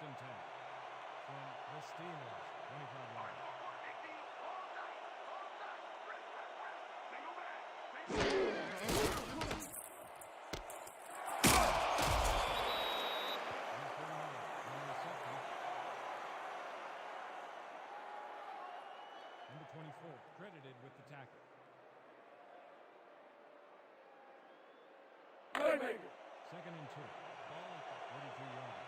and 10 from the Steelers, 25 yards. Number 24, credited with the tackle. Second and 2. Ball at the 42 yards.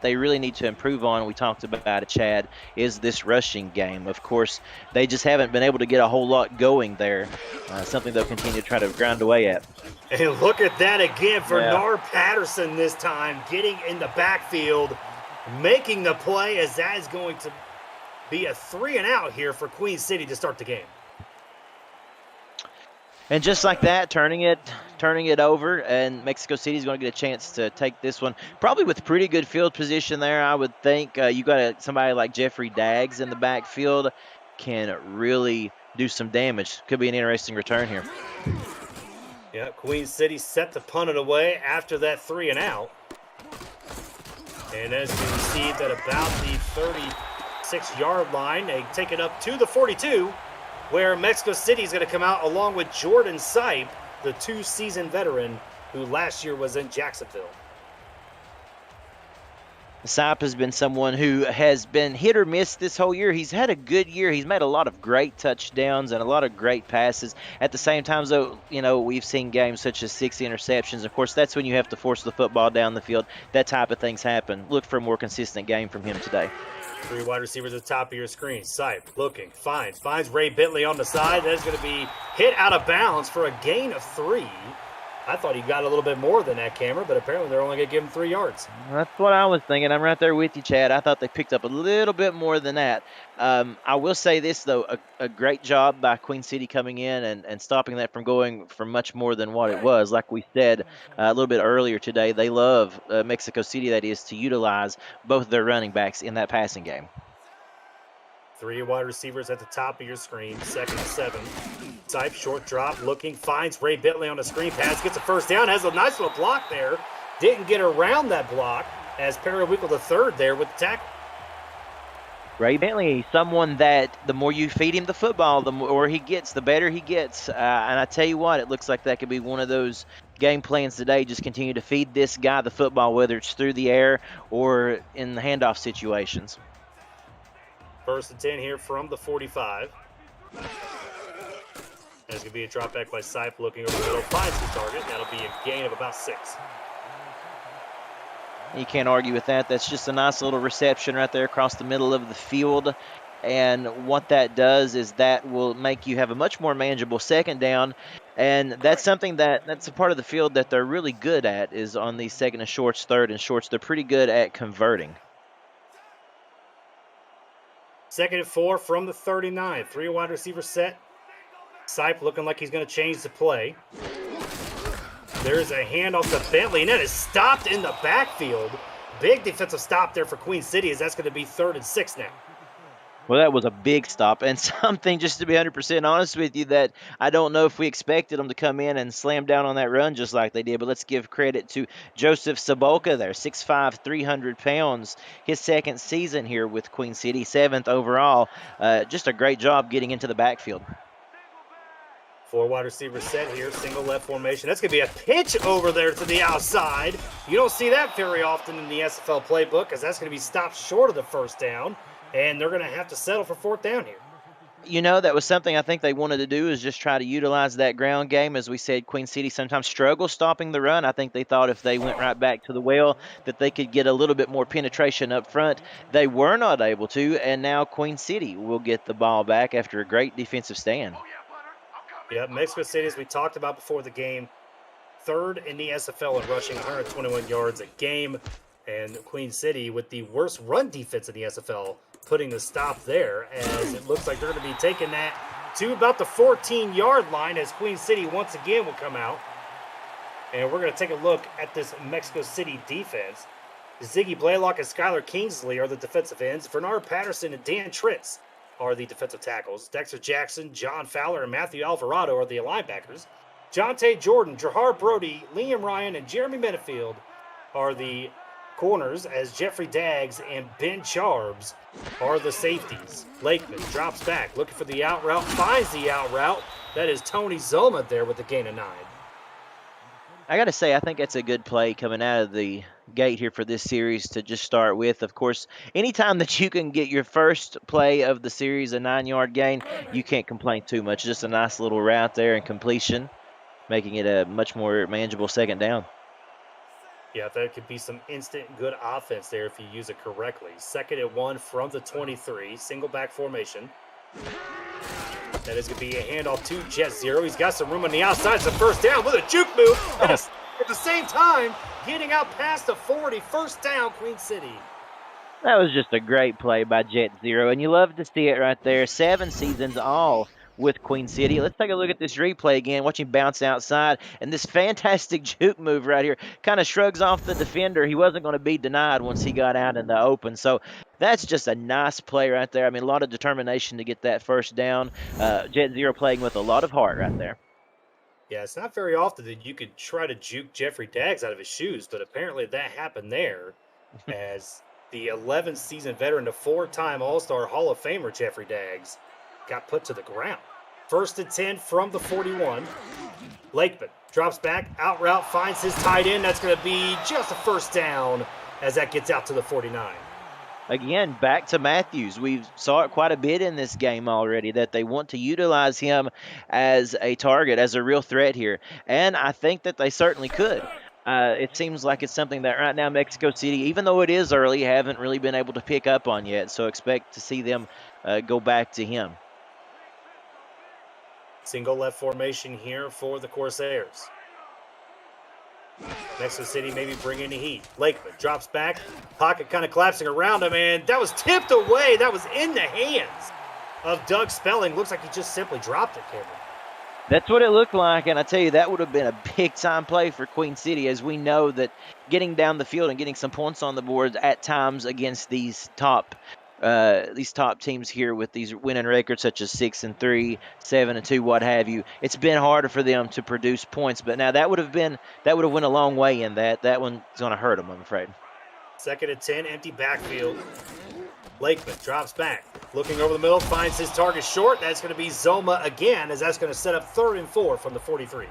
They really need to improve on, we talked about it, Chad, is this rushing game. Of course, they just haven't been able to get a whole lot going there, something they'll continue to try to grind away at. And look at that again for Nar Patterson this time, getting in the backfield, making the play, as that is going to be a 3-and-out here for Queen City to start the game. And just like that, turning it over, and Mexico City is going to get a chance to take this one, probably with pretty good field position there, I would think. You got somebody like Jeffrey Daggs in the backfield, can really do some damage. Could be an interesting return here. Yeah, Queen City set to punt it away after that 3-and-out. And as you can see, at about the 36-yard line, they take it up to the 42, where Mexico City is going to come out along with Jordan Sipe, the 2-season veteran who last year was in Jacksonville. Sipe has been someone who has been hit or miss this whole year. He's had a good year. He's made a lot of great touchdowns and a lot of great passes. At the same time, though, we've seen games such as 6 interceptions. Of course, that's when you have to force the football down the field. That type of things happen. Look for a more consistent game from him today. 3 wide receivers at the top of your screen. Sipe looking, finds Ray Bentley on the side. That is going to be hit out of bounds for a gain of 3. I thought he got a little bit more than that, Cameron, but apparently they're only going to give him 3 yards. That's what I was thinking. I'm right there with you, Chad. I thought they picked up a little bit more than that. I will say this, though, a great job by Queen City coming in and stopping that from going for much more than what it was. Like we said a little bit earlier today, they love, Mexico City, that is, to utilize both their running backs in that passing game. 3 wide receivers at the top of your screen, 2nd and 7. Sipe, short drop, looking, finds Ray Bentley on the screen pass, gets a first down, has a nice little block there. Didn't get around that block as Perry Winkle III there with the tackle. Ray Bentley, someone that the more you feed him the football, the more he gets, the better he gets. And I tell you what, it looks like that could be one of those game plans today. Just continue to feed this guy the football, whether it's through the air or in the handoff situations. 1st and 10 here from the 45. There's going to be a drop back by Sipe looking over the middle, finds the target. That'll be a gain of about 6. You can't argue with that. That's just a nice little reception right there across the middle of the field. And what that does is that will make you have a much more manageable 2nd down. And that's something that's a part of the field that they're really good at, is on these 2nd and shorts, 3rd and shorts. They're pretty good at converting. 2nd and 4 from the 39. 3 wide receiver set. Sipe looking like he's going to change the play. There's a handoff to Bentley, and that is stopped in the backfield. Big defensive stop there for Queen City, as that's going to be 3rd and 6 now. Well, that was a big stop, and something, just to be 100% honest with you, that I don't know if we expected them to come in and slam down on that run just like they did, but let's give credit to Joseph Sabolka there, 6'5", 300 pounds, his 2nd season here with Queen City, 7th overall. Just a great job getting into the backfield. 4 wide receivers set here, single left formation. That's going to be a pitch over there to the outside. You don't see that very often in the SFL playbook, because that's going to be stopped short of the 1st down, and they're going to have to settle for 4th down here. That was something I think they wanted to do, is just try to utilize that ground game. As we said, Queen City sometimes struggles stopping the run. I think they thought if they went right back to the well that they could get a little bit more penetration up front. They were not able to, and now Queen City will get the ball back after a great defensive stand. Yeah, Mexico City, as we talked about before the game, 3rd in the SFL in rushing, 121 yards a game. And Queen City with the worst run defense in the SFL putting the stop there, as it looks like they're going to be taking that to about the 14-yard line, as Queen City once again will come out. And we're going to take a look at this Mexico City defense. Ziggy Blaylock and Skylar Kingsley are the defensive ends. Bernard Patterson and Dan Tritz are the defensive tackles. Dexter Jackson, John Fowler, and Matthew Alvarado are the linebackers. Jonte Jordan, Jahar Brody, Liam Ryan, and Jeremy Menafield are the corners, as Jeffrey Daggs and Ben Charbs are the safeties. Lakeman drops back, looking for the out route, finds the out route. That is Tony Zoma there with the gain of 9. I got to say, I think that's a good play coming out of the gate here for this series to just start with. Of course, anytime that you can get your first play of the series a 9-yard gain, you can't complain too much. Just a nice little route there and completion, making it a much more manageable second down. Yeah, that could be some instant good offense there if you use it correctly. 2nd and 1 from the 23, single back formation. That is going to be a handoff to Jet Zero. He's got some room on the outside. It's a first down with a juke move. At the same time, getting out past the 40. First down, Queen City. That was just a great play by Jet Zero, and you love to see it right there. 7 seasons all with Queen City. Let's take a look at this replay again. Watch him bounce outside, and this fantastic juke move right here kind of shrugs off the defender. He wasn't going to be denied once he got out in the open. So that's just a nice play right there. I mean, a lot of determination to get that first down. Jet Zero playing with a lot of heart right there. Yeah, it's not very often that you could try to juke Jeffrey Daggs out of his shoes, but apparently that happened there, as the 11th season veteran, the 4-time All-Star Hall of Famer Jeffrey Daggs got put to the ground. 1st and 10 from the 41. Lakeman drops back, out route, finds his tight end. That's going to be just a first down as that gets out to the 49. Again, back to Matthews. We saw it quite a bit in this game already, that they want to utilize him as a target, as a real threat here. And I think that they certainly could. It seems like it's something that right now Mexico City, even though it is early, haven't really been able to pick up on yet. So expect to see them go back to him. Single left formation here for the Corsairs. Mexico City maybe bringing the heat. Lakeman drops back, pocket kind of collapsing around him, and that was tipped away. That was in the hands of Doug Spelling. Looks like he just simply dropped it, Cameron. That's what it looked like, and I tell you, that would have been a big-time play for Queen City, as we know that getting down the field and getting some points on the board at times against these top teams here with these winning records such as 6-3, 7-2, what have you. It's been harder for them to produce points, but now that would have went a long way in that. That one's going to hurt them, I'm afraid. 2nd and 10, empty backfield. Lakeman drops back, looking over the middle, finds his target short. That's going to be Zoma again, as that's going to set up 3rd and 4 from the 43.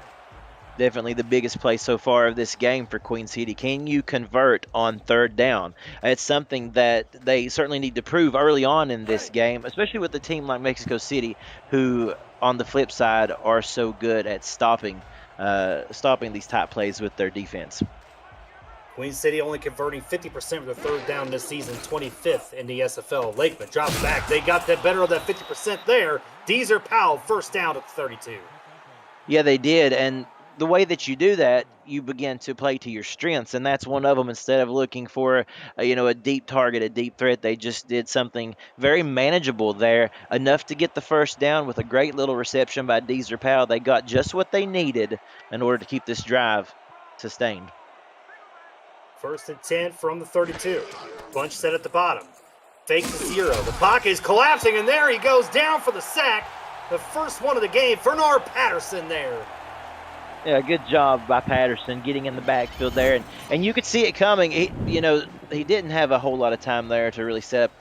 Definitely the biggest play so far of this game for Queen City. Can you convert on 3rd down? It's something that they certainly need to prove early on in this game, especially with a team like Mexico City, who, on the flip side, are so good at stopping these type plays with their defense. Queen City only converting 50% of their 3rd down this season, 25th in the SFL. Lakeman drops back. They got that better of that 50% there. Deezer Powell, first down at the 32. Yeah, they did, and the way that you do that, you begin to play to your strengths, and that's one of them. Instead of looking for a deep target, a deep threat, they just did something very manageable there, enough to get the first down with a great little reception by Deezer Powell. They got just what they needed in order to keep this drive sustained. 1st and 10 from the 32. Bunch set at the bottom. Fake to zero. The pocket is collapsing, and there he goes down for the sack. The first one of the game, Bernard Patterson there. Yeah, good job by Patterson getting in the backfield there, and you could see it coming. He didn't have a whole lot of time there to really set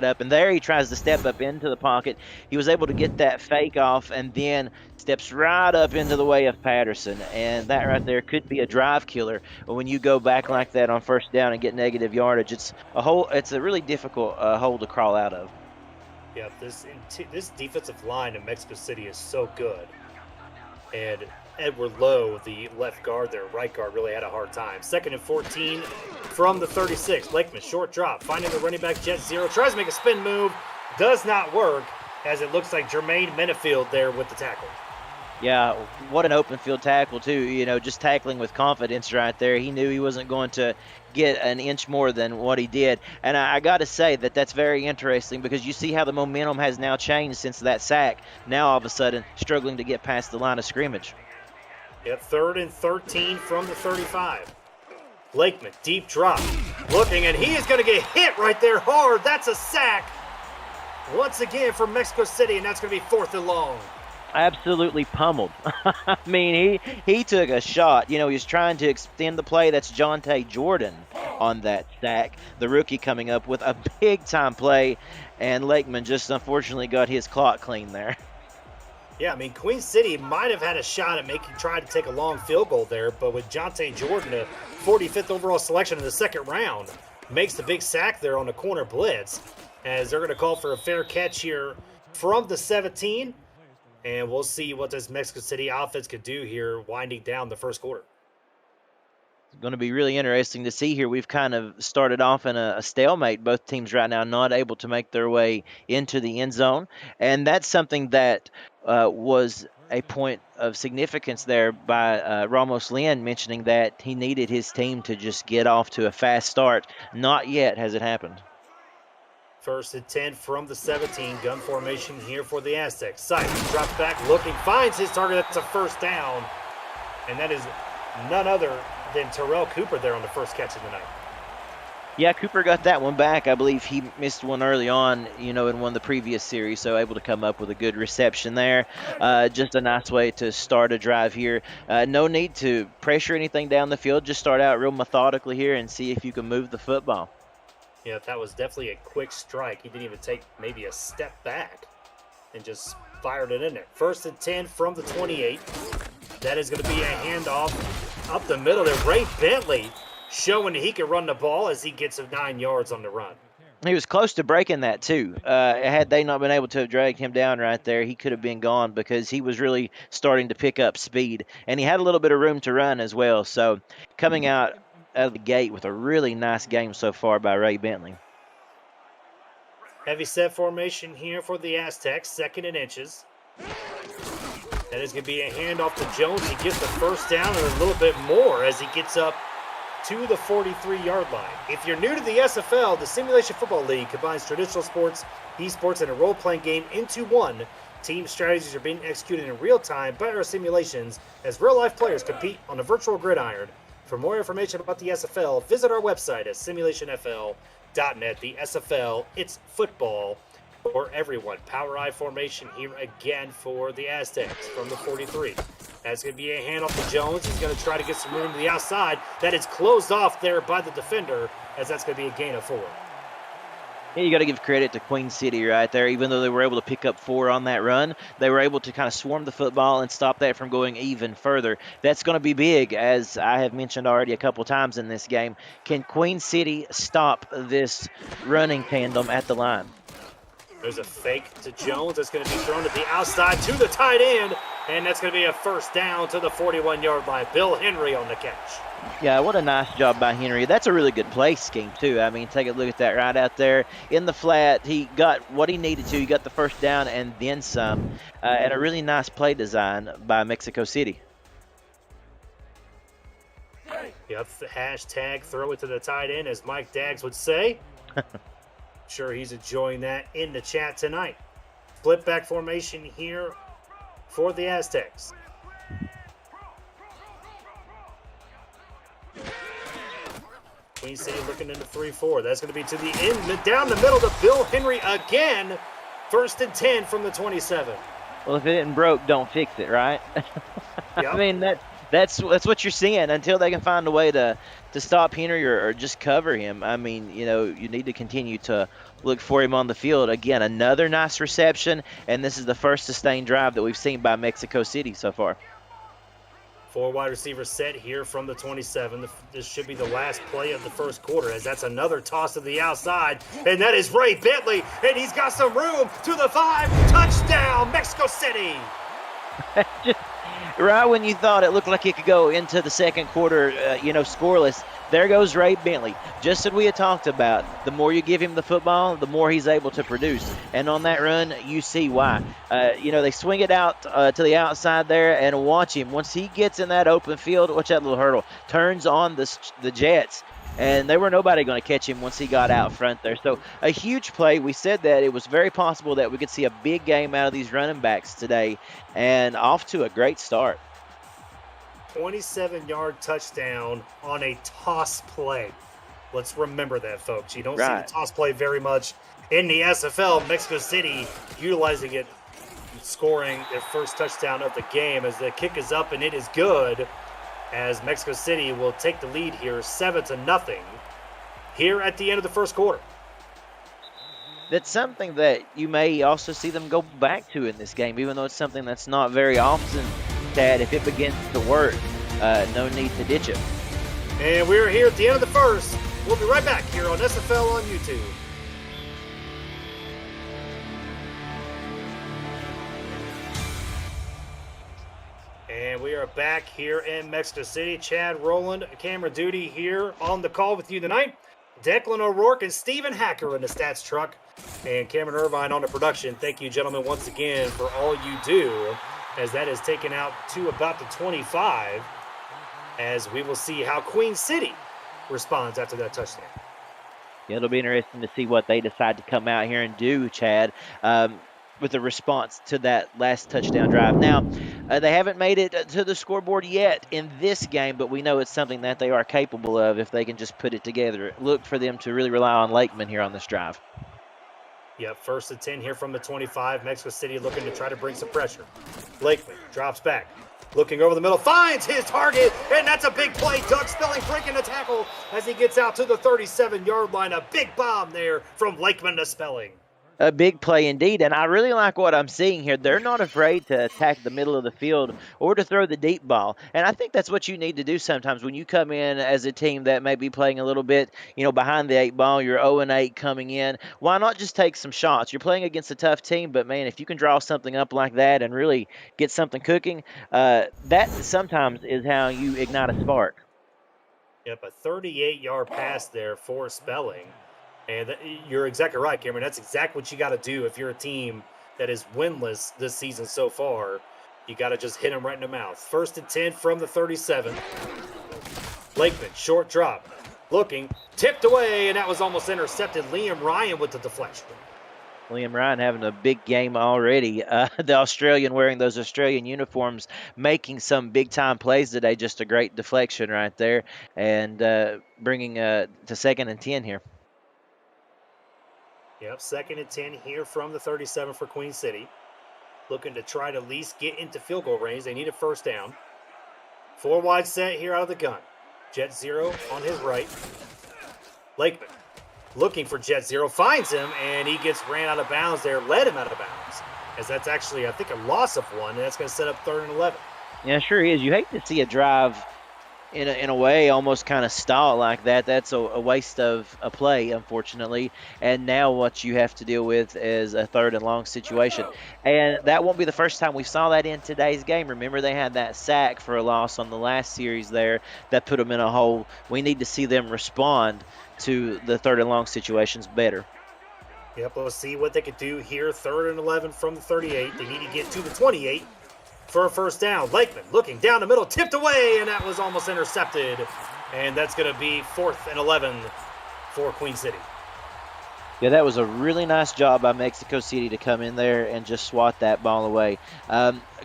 up, and there he tries to step up into the pocket. He was able to get that fake off, and then steps right up into the way of Patterson, and that right there could be a drive killer. But when you go back like that on 1st down and get negative yardage, it's a really difficult hole to crawl out of. Yeah, this defensive line in Mexico City is so good, and Edward Lowe, the left guard there, right guard, really had a hard time. 2nd and 14 from the 36. Lakeman, short drop, finding the running back, Jet Zero, tries to make a spin move, does not work, as it looks like Jermaine Menafield there with the tackle. Yeah, what an open field tackle too. Just tackling with confidence right there. He knew he wasn't going to get an inch more than what he did. And I got to say that that's very interesting because you see how the momentum has now changed since that sack. Now all of a sudden struggling to get past the line of scrimmage. Yep, 3rd and 13 from the 35. Lakeman, deep drop, looking, and he is going to get hit right there hard. That's a sack once again from Mexico City, and that's going to be 4th and long. Absolutely pummeled. I mean, he took a shot. He was trying to extend the play. That's Jonte Jordan on that sack, the rookie coming up with a big-time play, and Lakeman just unfortunately got his clock clean there. Yeah, I mean, Queen City might have had a shot at trying to take a long field goal there, but with Jonte Jordan, a 45th overall selection in the 2nd round, makes the big sack there on the corner blitz, as they're going to call for a fair catch here from the 17. And we'll see what this Mexico City offense could do here winding down the first quarter. It's going to be really interesting to see here. We've kind of started off in a stalemate. Both teams right now not able to make their way into the end zone. And that's something that was a point of significance there by Ramos Lynn, mentioning that he needed his team to just get off to a fast start. Not yet has it happened. 1st and 10 from the 17. Gun formation here for the Aztecs. Sight drops back, looking, finds his target. That's a 1st down. And that is none other than Terrell Cooper there on the first catch of the night. Yeah, Cooper got that one back. I believe he missed one early on, in one of the previous series, so able to come up with a good reception there. Just a nice way to start a drive here. No need to pressure anything down the field. Just start out real methodically here and see if you can move the football. Yeah, that was definitely a quick strike. He didn't even take maybe a step back and just fired it in there. 1st and 10 from the 28. That is going to be a handoff up the middle there. Ray Bentley showing he can run the ball as he gets 9 yards on the run. He was close to breaking that too. Had they not been able to drag him down right there, he could have been gone because he was really starting to pick up speed. And he had a little bit of room to run as well. So coming out of the gate with a really nice game so far by Ray Bentley. Heavy set formation here for the Aztecs, 2nd and inches. That is going to be a handoff to Jones. He gets the 1st down and a little bit more as he gets up to the 43-yard line. If you're new to the SFL, the Simulation Football League combines traditional sports, esports, and a role-playing game into one. Team strategies are being executed in real time by our simulations as real-life players compete on a virtual gridiron. For more information about the SFL, visit our website at simulationfl.net. The SFL, it's football for everyone. Power I formation here again for the Aztecs from the 43. That's going to be a handoff to Jones. He's going to try to get some room to the outside. That is closed off there by the defender, as that's going to be a gain of 4. Yeah, you got to give credit to Queen City right there. Even though they were able to pick up 4 on that run, they were able to kind of swarm the football and stop that from going even further. That's going to be big, as I have mentioned already a couple times in this game. Can Queen City stop this running tandem at the line? There's a fake to Jones. That's going to be thrown to the outside to the tight end, and that's going to be a 1st down to the 41-yard line. Bill Henry on the catch. Yeah, what a nice job by Henry. That's a really good play scheme, too. I mean, take a look at that right out there in the flat. He got what he needed to. He got the 1st down and then some, and a really nice play design by Mexico City. Yep, hashtag throw it to the tight end, as Mike Daggs would say. Sure, he's enjoying that in the chat tonight. Split back formation here for the Aztecs. Queen City looking into 3-4. That's going to be to the end, down the middle to Bill Henry again. 1st and 10 from the 27. Well, if it isn't broke, don't fix it, right? Yep. I mean, that's what you're seeing until they can find a way to stop Henry or just cover him. I mean, you need to continue to look for him on the field. Again, another nice reception, and this is the first sustained drive that we've seen by Mexico City so far. 4 wide receivers set here from the 27. This should be the last play of the first quarter, as that's another toss to the outside, and that is Ray Bentley, and he's got some room to the 5. Touchdown, Mexico City! Just right when you thought it looked like it could go into the second quarter, scoreless, There goes Ray Bentley. Just as we had talked about, the more you give him the football, the more he's able to produce. And on that run, you see why. They swing it out to the outside there, and watch him. Once he gets in that open field, watch that little hurdle, turns on the jets. And there were nobody going to catch him once he got out front there. So a huge play. We said that it was very possible that we could see a big game out of these running backs today, and off to a great start. 27-yard touchdown on a toss play. Let's remember that, folks. You don't see Right. the toss play very much in the SFL. Mexico City utilizing it, scoring their first touchdown of the game as the kick is up, and it is good, as Mexico City will take the lead here 7-0 here at the end of the first quarter. That's something that you may also see them go back to in this game, even though it's something that's not very often. That if it begins to work, no need to ditch it. And we're here at the end of the first. We'll be right back here on SFL on YouTube. And we are back here in Mexico City. Chad Rowland, camera duty here on the call with you tonight. Declan O'Rourke and Stephen Hacker in the stats truck. And Cameron Irvine on the production. Thank you, gentlemen, once again for all you do, as that is taken out to about the 25, as we will see how Queen City responds after that touchdown. Yeah, it'll be interesting to see what they decide to come out here and do, Chad, with a response to that last touchdown drive. Now, they haven't made it to the scoreboard yet in this game, but we know it's something that they are capable of if they can just put it together. Look for them to really rely on Lakeman here on this drive. Yep, 1st and 10 here from the 25. Mexico City looking to try to bring some pressure. Lakeman drops back. Looking over the middle, finds his target, and that's a big play. Doug Spelling breaking the tackle as he gets out to the 37-yard line. A big bomb there from Lakeman to Spelling. A big play indeed, and I really like what I'm seeing here. They're not afraid to attack the middle of the field or to throw the deep ball, and I think that's what you need to do sometimes when you come in as a team that may be playing a little bit, behind the 8 ball. You're 0-8 coming in. Why not just take some shots? You're playing against a tough team, but man, if you can draw something up like that and really get something cooking, that sometimes is how you ignite a spark. Yep, a 38-yard pass there for Spelling. And you're exactly right, Cameron. That's exactly what you got to do if you're a team that is winless this season so far. You got to just hit them right in the mouth. 1st and 10 from the 37. Lakeman, short drop. Looking, tipped away, and that was almost intercepted. Liam Ryan with the deflection. Liam Ryan having a big game already. The Australian wearing those Australian uniforms, making some big-time plays today. Just a great deflection right there, and bringing to 2nd and 10 here. Yep, 2nd and 10 here from the 37 for Queen City. Looking to try to at least get into field goal range. They need a first down. 4 wide set here out of the gun. Jet Zero on his right. Lakeman looking for Jet Zero, finds him, and he gets ran out of bounds there, led him out of bounds. As that's actually, I think, a loss of 1, and that's going to set up 3rd and 11. Yeah, sure is. You hate to see a drive in a way almost kind of stall like that. That's a waste of a play, unfortunately. And now what you have to deal with is a 3rd and long situation. And that won't be the first time we saw that in today's game. Remember, they had that sack for a loss on the last series there that put them in a hole. We need to see them respond to the 3rd and long situations better. Yep, let's see what they could do here. 3rd and 11 from the 38. They need to get to the 28 for a first down. Lakeman looking down the middle, tipped away, and that was almost intercepted. And that's going to be 4th and 11 for Queen City. Yeah, that was a really nice job by Mexico City to come in there and just swat that ball away.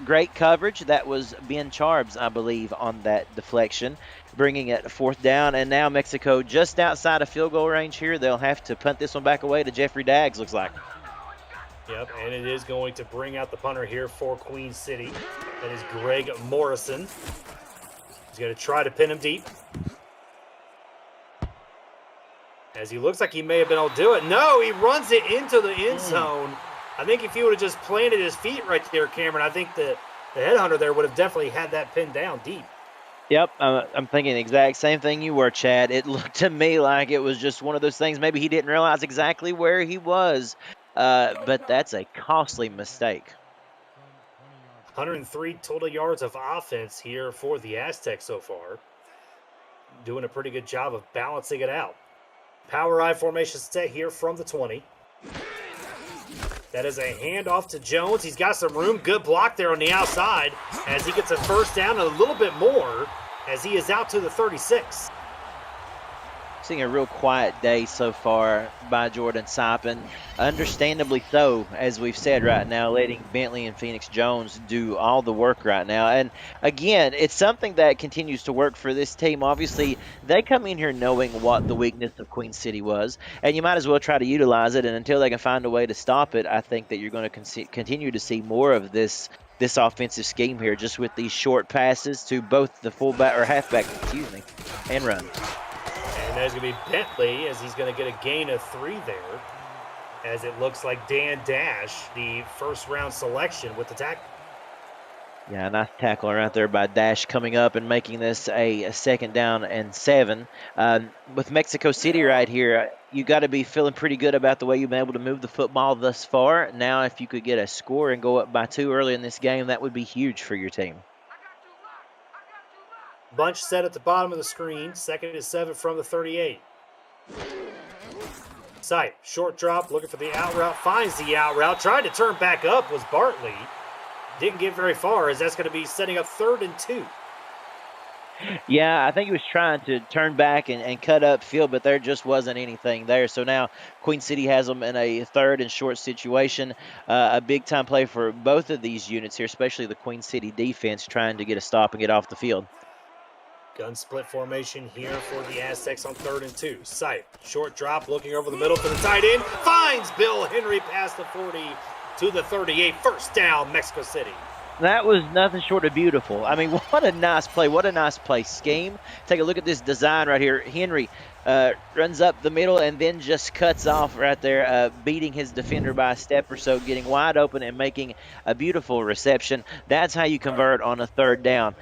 Great coverage. That was Ben Charbs, I believe, on that deflection, bringing it 4th down. And now Mexico just outside of field goal range here. They'll have to punt this one back away to Jeffrey Daggs, looks like. Yep, and it is going to bring out the punter here for Queen City. That is Greg Morrison. He's going to try to pin him deep. As he looks like he may have been able to do it. No, he runs it into the end zone. I think if he would have just planted his feet right there, Cameron, I think the headhunter there would have definitely had that pinned down deep. Yep, I'm thinking the exact same thing you were, Chad. It looked to me like it was just one of those things. Maybe he didn't realize exactly where he was, but that's a costly mistake. 103 total yards of offense here for the Aztecs so far. doing a pretty good job of balancing it out. Power I formation set here from the 20. That is a handoff to Jones. He's got some room. Good block there on the outside as he gets a first down and a little bit more as he is out to the 36. Seeing a real quiet day so far by Jordan Sipin. Understandably so, as we've said right now, letting Bentley and Phoenix Jones do all the work right now. And again, it's something that continues to work for this team. Obviously, they come in here knowing what the weakness of Queen City was, and you might as well try to utilize it. And until they can find a way to stop it, I think that you're going to continue to see more of this offensive scheme here, just with these short passes to both the fullback or halfback, and run. And there's going to be Bentley as he's going to get a gain of 3 there, as it looks like Dan Dash, the first-round selection with the tackle. Yeah, nice tackle right there by Dash, coming up and making this a second down and 7. With Mexico City right here, you got to be feeling pretty good about the way you've been able to move the football thus far. Now, if you could get a score and go up by 2 early in this game, that would be huge for your team. Bunch set at the bottom of the screen. Second and 7 from the 38. Sight, short drop, looking for the out route, finds the out route. Tried to turn back up was Bartley. Didn't get very far, as that's going to be setting up 3rd and 2. Yeah, I think he was trying to turn back and cut up field, but there just wasn't anything there. So now Queen City has them in a 3rd and short situation. A big-time play for both of these units here, especially the Queen City defense, trying to get a stop and get off the field. Gun split formation here for the Aztecs on 3rd and 2. Sight, short drop, looking over the middle for the tight end. Finds Bill Henry past the 40 to the 38. First down, Mexico City. That was nothing short of beautiful. I mean, what a nice play. What a nice play scheme. Take a look at this design right here. Henry runs up the middle and then just cuts off right there, beating his defender by a step or so, getting wide open and making a beautiful reception. That's how you convert on a 3rd down.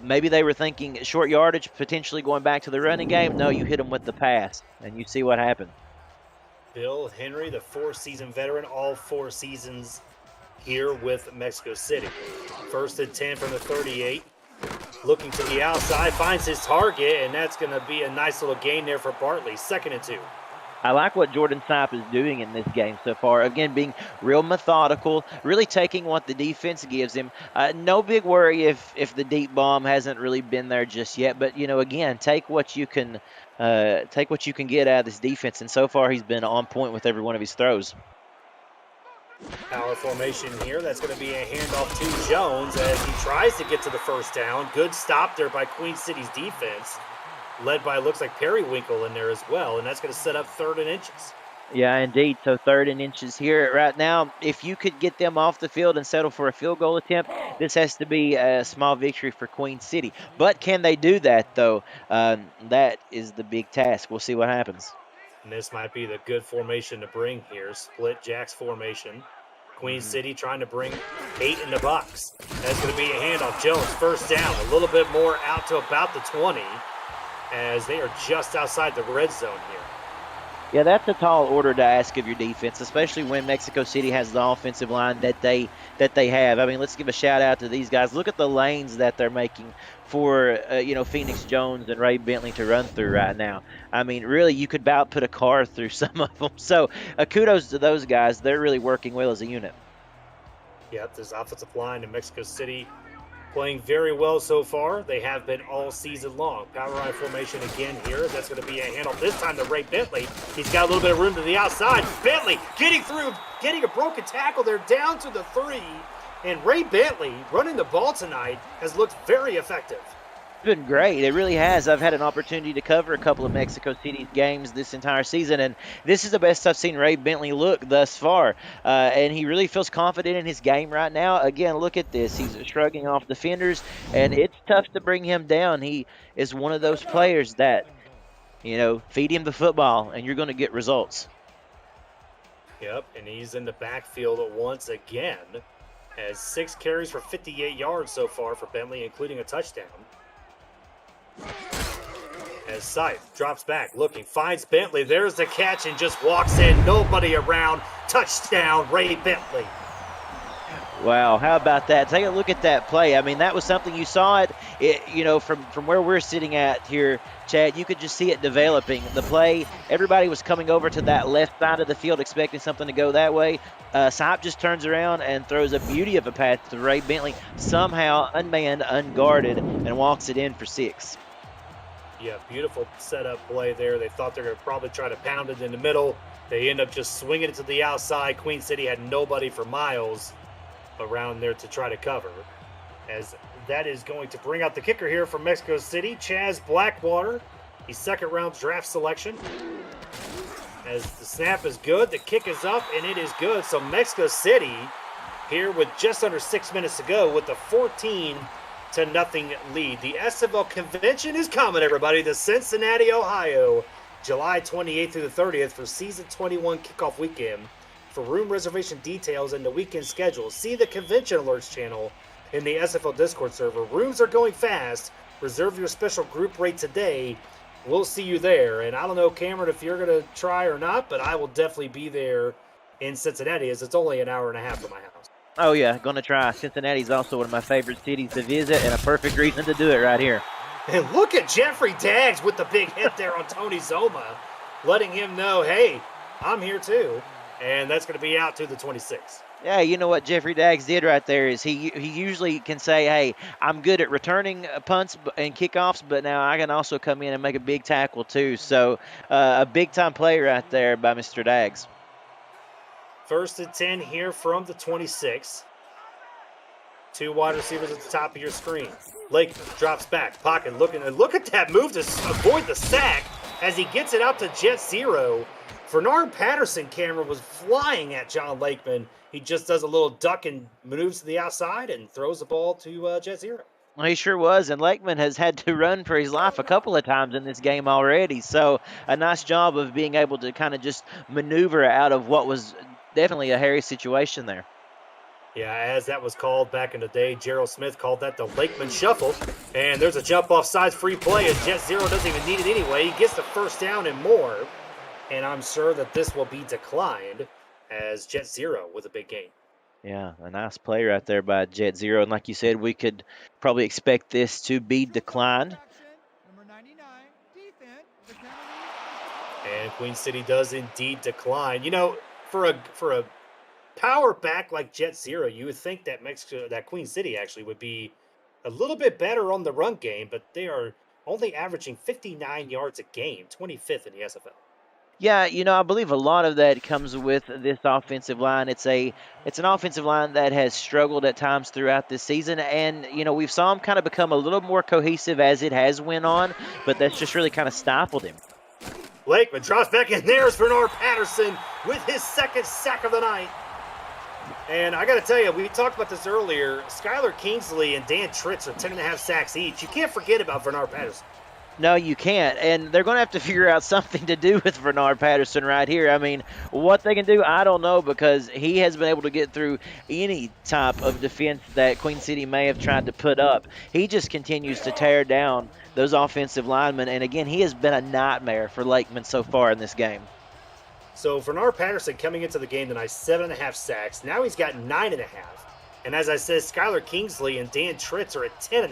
Maybe they were thinking short yardage, potentially going back to the running game. No, you hit them with the pass, and you see what happened. Bill Henry, the 4-season veteran, all 4 seasons here with Mexico City. 1st and 10 from the 38. Looking to the outside, finds his target, and that's going to be a nice little gain there for Bartley. 2nd and 2. I like what Jordan Sipe is doing in this game so far. Again, being real methodical, really taking what the defense gives him. No big worry if the deep bomb hasn't really been there just yet. But, again, take what you can get out of this defense. And so far he's been on point with every one of his throws. Power formation here. That's going to be a handoff to Jones as he tries to get to the first down. Good stop there by Queen City's defense, led by, looks like, Periwinkle in there as well, and that's going to set up 3rd and inches. Yeah, indeed. So 3rd and inches here right now. If you could get them off the field and settle for a field goal attempt, this has to be a small victory for Queen City. But can they do that, though? That is the big task. We'll see what happens. And this might be the good formation to bring here. Split jacks formation. Queen City trying to bring 8 in the box. That's going to be a handoff. Jones, first down. A little bit more out to about the 20 as they are just outside the red zone here. Yeah, that's a tall order to ask of your defense, especially when Mexico City has the offensive line that they have. I mean, let's give a shout-out to these guys. Look at the lanes that they're making for, Phoenix Jones and Ray Bentley to run through right now. I mean, really, you could about put a car through some of them. So kudos to those guys. They're really working well as a unit. Yep, this offensive line in Mexico City playing very well so far. They have been all season long. Power I formation again here. That's going to be a handoff this time to Ray Bentley. He's got a little bit of room to the outside. Bentley getting through, getting a broken tackle there down to the 3. And Ray Bentley running the ball tonight has looked very effective. It's been great. It really has. I've had an opportunity to cover a couple of Mexico City's games this entire season, and this is the best I've seen Ray Bentley look thus far. And he really feels confident in his game right now. Again, look at this. He's shrugging off defenders, and it's tough to bring him down. He is one of those players that, feed him the football, and you're going to get results. Yep, and he's in the backfield once again. Has 6 carries for 58 yards so far for Bentley, including a touchdown. As Scythe drops back, looking, finds Bentley. There's the catch and just walks in. Nobody around. Touchdown, Ray Bentley. Wow, how about that? Take a look at that play. I mean, that was something you saw from where we're sitting at here, Chad. You could just see it developing. The play, everybody was coming over to that left side of the field expecting something to go that way. Sipe just turns around and throws a beauty of a pass to Ray Bentley, somehow unmanned, unguarded, and walks it in for 6. Yeah, beautiful setup play there. They thought they were going to probably try to pound it in the middle. They end up just swinging it to the outside. Queen City had nobody for miles around there to try to cover, as that is going to bring out the kicker here from Mexico City, Chaz Blackwater. He's second round draft selection. As the snap is good, the kick is up, and it is good. So Mexico City here with just under 6 minutes to go with the 14-0 lead. The SFL convention is coming, everybody, to Cincinnati, Ohio, July 28th through the 30th for season 21 kickoff weekend. For room reservation details and the weekend schedule, see the convention alerts channel in the SFL Discord server. Rooms are going fast. Reserve your special group rate today. We'll see you there. And I don't know, Cameron, if you're going to try or not, but I will definitely be there in Cincinnati, as it's only an hour and a half from my house. Oh, yeah, going to try. Cincinnati's also one of my favorite cities to visit, and a perfect reason to do it right here. And look at Jeffrey Daggs with the big hit there on Tony Zoma, letting him know, hey, I'm here too. And that's going to be out to the 26th. Yeah, you know what Jeffrey Daggs did right there is he usually can say, hey, I'm good at returning punts and kickoffs, but now I can also come in and make a big tackle too. So a big-time play right there by Mr. Daggs. 1st and 10 here from the 26. 2 wide receivers at the top of your screen. Lake drops back, pocket looking, and look at that move to avoid the sack as he gets it out to Jet Zero. Bernard Patterson, Cameron, was flying at John Lakeman. He just does a little duck and moves to the outside and throws the ball to Jet Zero. Well, he sure was, and Lakeman has had to run for his life a couple of times in this game already. So a nice job of being able to kind of just maneuver out of what was definitely a hairy situation there. Yeah, as that was called back in the day, Gerald Smith called that the Lakeman Shuffle. And there's a jump off sides free play, and Jet Zero doesn't even need it anyway. He gets the first down and more. And I'm sure that this will be declined as Jet Zero with a big gain. Yeah, a nice play right there by Jet Zero. And like you said, we could probably expect this to be declined. And Queen City does indeed decline. You know, for a power back like Jet Zero, you would think that Queen City actually would be a little bit better on the run game, but they are only averaging 59 yards a game, 25th in the SFL. Yeah, you know, I believe a lot of that comes with this offensive line. It's an offensive line that has struggled at times throughout this season, and you know we've saw him kind of become a little more cohesive as it has went on, but that's just really kind of stifled him. Lakeman drops back in. There's Bernard Patterson with his second sack of the night. And I got to tell you, we talked about this earlier. Skylar Kingsley and Dan Tritz are 10.5 sacks each. You can't forget about Bernard Patterson. No, you can't. And they're going to have to figure out something to do with Bernard Patterson right here. I mean, what they can do, I don't know, because he has been able to get through any type of defense that Queen City may have tried to put up. He just continues to tear down those offensive linemen. And, again, he has been a nightmare for Lakeman so far in this game. So Bernard Patterson coming into the game tonight, 7.5 sacks. Now he's got 9.5. And as I said, Skylar Kingsley and Dan Tritz are at 10.5.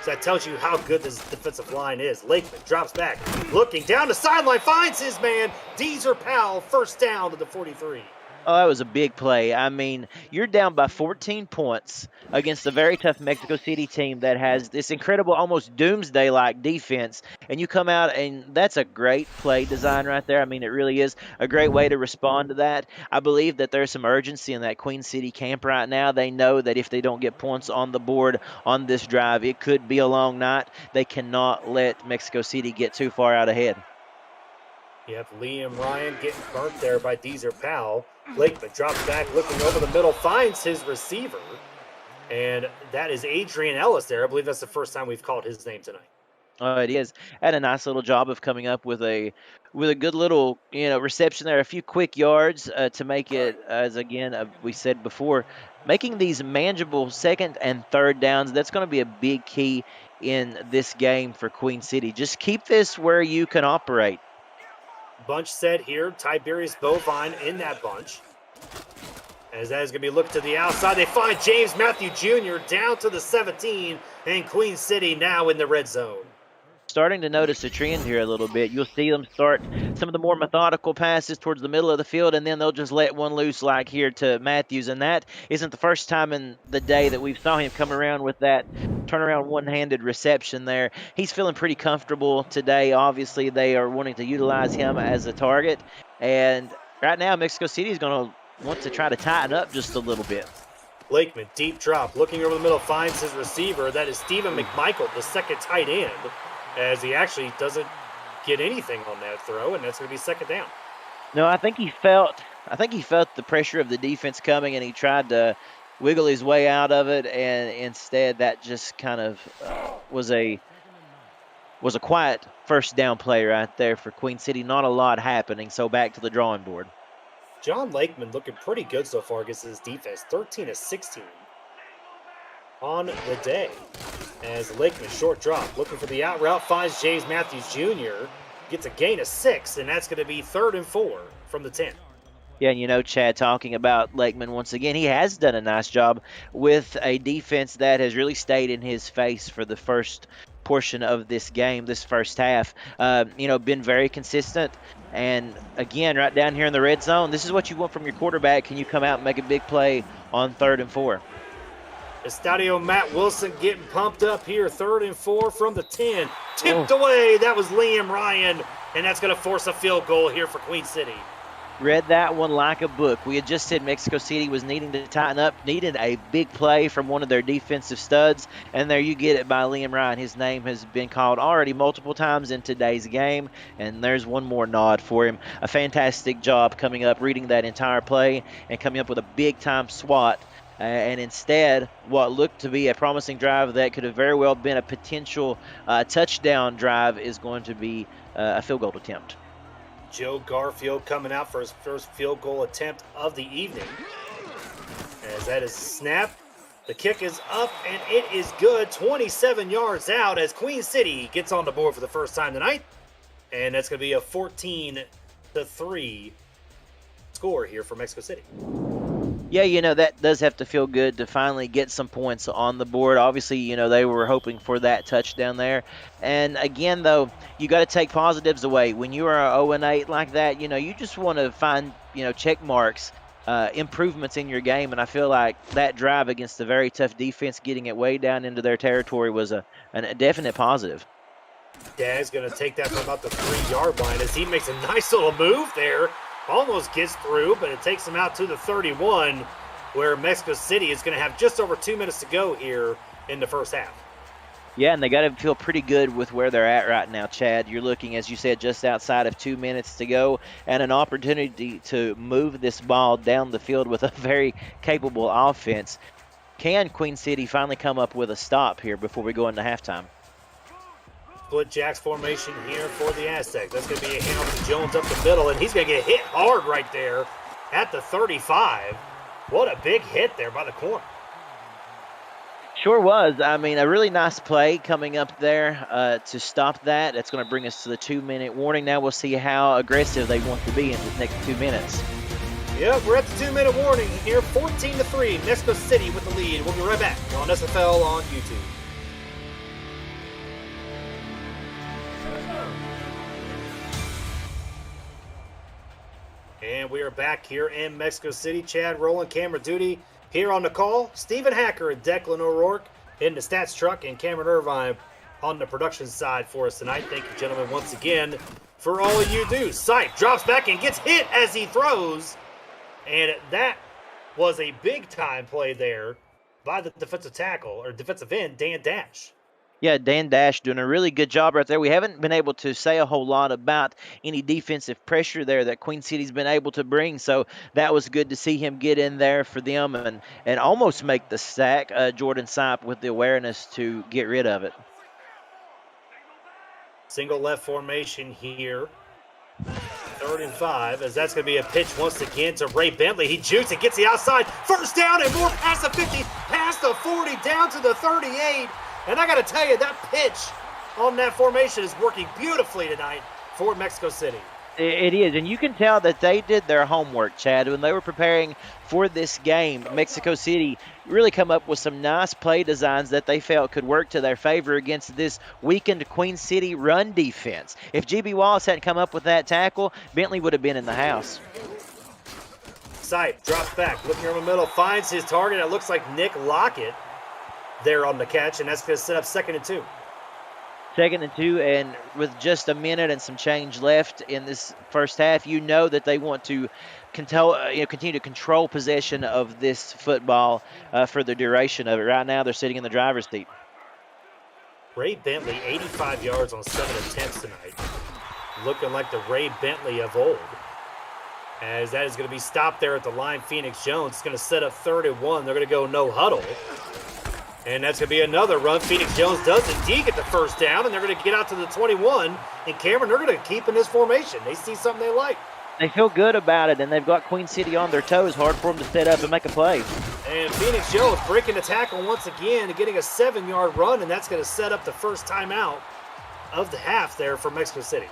So that tells you how good this defensive line is. Lakeman drops back, looking down the sideline, finds his man, Deezer Powell, first down to the 43. Oh, that was a big play. I mean, you're down by 14 points against a very tough Mexico City team that has this incredible, almost doomsday-like defense, and you come out, and that's a great play design right there. I mean, it really is a great way to respond to that. I believe that there's some urgency in that Queen City camp right now. They know that if they don't get points on the board on this drive, it could be a long night. They cannot let Mexico City get too far out ahead. Yep, Liam Ryan getting burnt there by Deezer Powell. Lakeman drops back, looking over the middle, finds his receiver. And that is Adrian Ellis there. I believe that's the first time we've called his name tonight. Oh, it is. Had a nice little job of coming up with a good little reception there, a few quick yards to make it, as again we said before, making these manageable second and third downs. That's going to be a big key in this game for Queen City. Just keep this where you can operate. Bunch set here. Tiberius Bovine in that bunch. As that is going to be looked to the outside. They find James Matthew Jr. down to the 17, and Queen City now in the red zone. Starting to notice a trend here a little bit. You'll see them start some of the more methodical passes towards the middle of the field, and then they'll just let one loose like here to Matthews. And that isn't the first time in the day that we've saw him come around with that turnaround one-handed reception there. He's feeling pretty comfortable today. Obviously, they are wanting to utilize him as a target. And right now, Mexico City is going to want to try to tighten up just a little bit. Blakeman, deep drop, looking over the middle, finds his receiver. That is Stephen McMichael, the second tight end, as he actually doesn't get anything on that throw, and that's going to be second down. No, I think he felt the pressure of the defense coming, and he tried to wiggle his way out of it, and instead that just kind of was a quiet first down play right there for Queen City. Not a lot happening, so back to the drawing board. John Lakeman looking pretty good so far against his defense, 13 of 16 on the day. As Lakeman, short drop, looking for the out route, finds James Matthews Jr., gets a gain of 6, and that's going to be 3rd and 4 from the 10. Yeah, and you know, Chad, talking about Lakeman once again, he has done a nice job with a defense that has really stayed in his face for the first portion of this game, this first half. Been very consistent. And again, right down here in the red zone, this is what you want from your quarterback. Can you come out and make a big play on 3rd and 4? Estadio Matt Wilson getting pumped up here, 3rd and 4 from the 10. Tipped away. That was Liam Ryan, and that's going to force a field goal here for Queen City. Read that one like a book. We had just said Mexico City was needing to tighten up, needed a big play from one of their defensive studs, and there you get it by Liam Ryan. His name has been called already multiple times in today's game, and there's one more nod for him. A fantastic job coming up, reading that entire play, and coming up with a big-time swat. And instead, what looked to be a promising drive that could have very well been a potential touchdown drive is going to be a field goal attempt. Joe Garfield coming out for his first field goal attempt of the evening. As that is snapped, the kick is up, and it is good. 27 yards out as Queen City gets on the board for the first time tonight. And that's going to be a 14-3 score here for Mexico City. Yeah, that does have to feel good to finally get some points on the board. Obviously, they were hoping for that touchdown there. And again, though, you got to take positives away. When you are 0-8 like that, you just want to find, check marks, improvements in your game. And I feel like that drive against a very tough defense, getting it way down into their territory, was a definite positive. Dad's going to take that from about the 3-yard line as he makes a nice little move there. Almost gets through, but it takes him out to the 31, where Mexico City is going to have just over 2 minutes to go here in the first half. Yeah, and they got to feel pretty good with where they're at right now, Chad. You're looking, as you said, just outside of 2 minutes to go, and an opportunity to move this ball down the field with a very capable offense. Can Queen City finally come up with a stop here before we go into halftime? Split jacks formation here for the Aztecs. That's going to be a handoff to Jones up the middle, and he's going to get hit hard right there at the 35. What a big hit there by the corner. Sure was. I mean, a really nice play coming up there to stop that. That's going to bring us to the 2-minute warning. Now we'll see how aggressive they want to be in the next 2 minutes. Yep, we're at the 2-minute warning here. 14-3, Mexico City with the lead. We'll be right back on SFL on YouTube. And we are back here in Mexico City. Chad Rowland, camera duty here on the call. Stephen Hacker and Declan O'Rourke in the stats truck, and Cameron Irvine on the production side for us tonight. Thank you, gentlemen, once again for all you do. Sipe drops back and gets hit as he throws. And that was a big-time play there by the defensive tackle, or defensive end, Dan Dash. Yeah, Dan Dash doing a really good job right there. We haven't been able to say a whole lot about any defensive pressure there that Queen City's been able to bring, so that was good to see him get in there for them and almost make the sack. Jordan Sipe with the awareness to get rid of it. Single left formation here. 3rd and 5, as that's going to be a pitch once again to Ray Bentley. He jukes it, gets the outside. First down and more past the 50, past the 40, down to the 38. And I got to tell you, that pitch on that formation is working beautifully tonight for Mexico City. It is, and you can tell that they did their homework, Chad. When they were preparing for this game, Mexico City really come up with some nice play designs that they felt could work to their favor against this weakened Queen City run defense. If GB Wallace hadn't come up with that tackle, Bentley would have been in the house. Sipe drops back, looking over the middle, finds his target. It looks like Nick Lockett there on the catch, and that's going to set up 2nd and 2. 2nd and 2, and with just a minute and some change left in this first half, you know that they want to continue to control possession of this football for the duration of it. Right now, they're sitting in the driver's seat. Ray Bentley, 85 yards on 7 attempts tonight. Looking like the Ray Bentley of old. As that is going to be stopped there at the line, Phoenix Jones. It's going to set up 3rd and 1. They're going to go no huddle. And that's going to be another run. Phoenix Jones does indeed get the first down, and they're going to get out to the 21. And Cameron, they're going to keep in this formation. They see something they like. They feel good about it, and they've got Queen City on their toes. Hard for them to set up and make a play. And Phoenix Jones breaking the tackle once again and getting a 7-yard run, and that's going to set up the first timeout of the half there for Mexico City.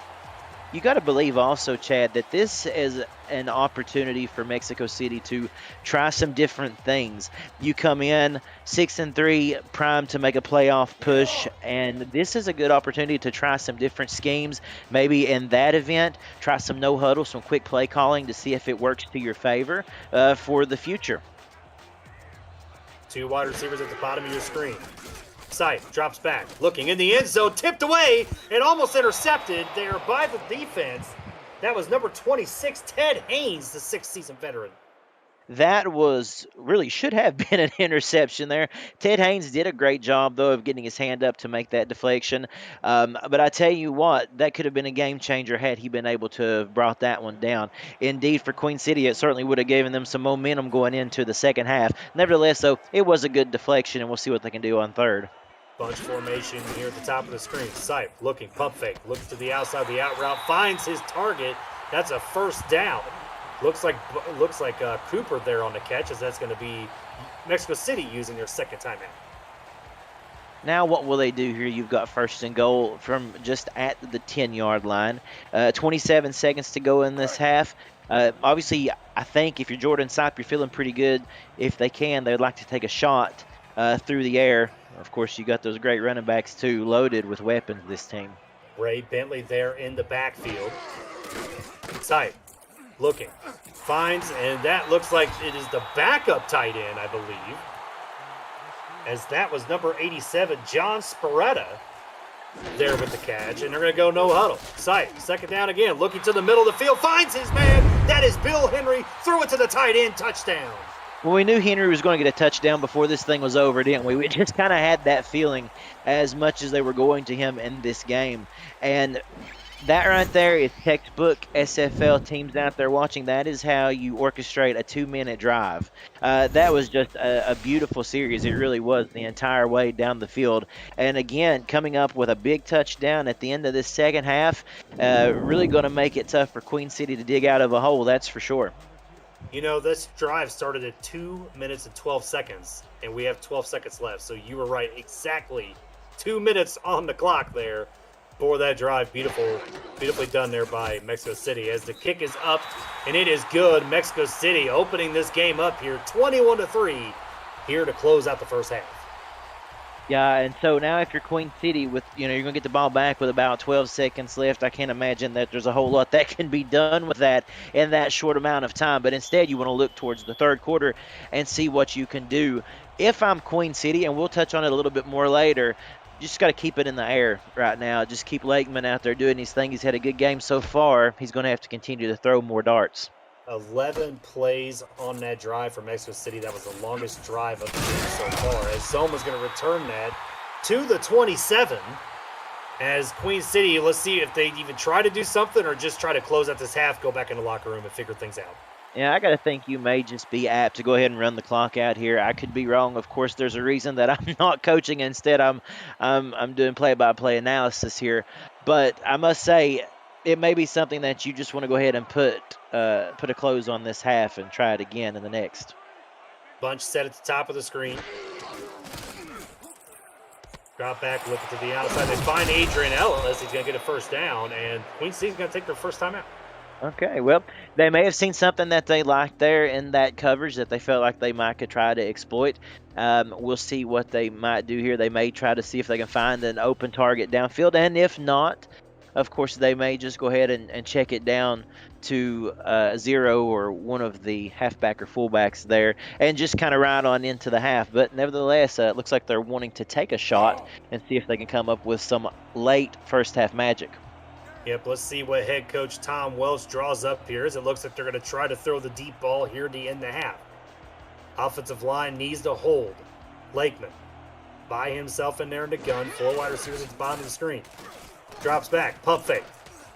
You got to believe also, Chad, that this is an opportunity for Mexico City to try some different things. You come in 6-3, primed to make a playoff push, and this is a good opportunity to try some different schemes. Maybe in that event, try some no huddle, some quick play calling to see if it works to your favor for the future. 2 wide receivers at the bottom of your screen. Sipe drops back, looking in the end zone, tipped away, and almost intercepted there by the defense. That was number 26, Ted Haynes, the 6th-season veteran. That was really should have been an interception there. Ted Haynes did a great job, though, of getting his hand up to make that deflection. But I tell you what, that could have been a game changer had he been able to have brought that one down. Indeed, for Queen City, it certainly would have given them some momentum going into the second half. Nevertheless, though, it was a good deflection, and we'll see what they can do on third. Bunch formation here at the top of the screen. Sipe looking, pump fake, looks to the outside, the out route, finds his target. That's a first down. Looks like Cooper there on the catch, as that's going to be Mexico City using their second timeout. Now what will they do here? You've got 1st and goal from just at the 10-yard line. 27 seconds to go in this half. Obviously, I think if you're Jordan Sipe, you're feeling pretty good. If they can, they'd like to take a shot through the air. Of course, you got those great running backs, too, loaded with weapons, this team. Ray Bentley there in the backfield. Sipe looking, finds, and that looks like it is the backup tight end, I believe, as that was number 87, John Sparetta, there with the catch, and they're going to go no huddle. Sipe, 2nd down again, looking to the middle of the field, finds his man. That is Bill Henry, threw it to the tight end, touchdown. Well, we knew Henry was going to get a touchdown before this thing was over, didn't we? We just kind of had that feeling as much as they were going to him in this game. And that right there is textbook SFL teams out there watching. That is how you orchestrate a 2-minute drive. That was just a beautiful series. It really was the entire way down the field. And again, coming up with a big touchdown at the end of this second half, really going to make it tough for Queen City to dig out of a hole, that's for sure. You know, this drive started at 2 minutes and 12 seconds, and we have 12 seconds left. So you were right, exactly 2 minutes on the clock there for that drive. Beautifully done there by Mexico City as the kick is up, and it is good. Mexico City opening this game up here, 21-3, here to close out the first half. Yeah, and so now if you're Queen City, with you're going to get the ball back with about 12 seconds left, I can't imagine that there's a whole lot that can be done with that in that short amount of time. But instead, you want to look towards the third quarter and see what you can do. If I'm Queen City, and we'll touch on it a little bit more later, just got to keep it in the air right now. Just keep Lakeman out there doing his thing. He's had a good game so far. He's going to have to continue to throw more darts. 11 plays on that drive for Mexico City. That was the longest drive of the game so far, as Zoma's going to return that to the 27. As Queen City, let's see if they even try to do something or just try to close out this half, go back in the locker room and figure things out. Yeah, I got to think you may just be apt to go ahead and run the clock out here. I could be wrong. Of course, there's a reason that I'm not coaching. Instead, I'm doing play-by-play analysis here. But I must say, it may be something that you just want to go ahead and put a close on this half and try it again in the next. Bunch set at the top of the screen. Drop back, looking to the outside. They find Adrian Ellis. He's going to get a first down, and Queen City's going to take their first time out. Okay, well, they may have seen something that they liked there in that coverage that they felt like they might could try to exploit. We'll see what they might do here. They may try to see if they can find an open target downfield, and if not, of course, they may just go ahead and check it down to zero or one of the halfback or fullbacks there and just kind of ride on into the half. But nevertheless, it looks like they're wanting to take a shot and see if they can come up with some late first half magic. Yep, let's see what head coach Tom Welch draws up here, as it looks like they're going to try to throw the deep ball here to end the half. Offensive line needs to hold. Lakeman by himself in there in the gun. 4 wide receivers at the bottom of the screen. Drops back, pump fake.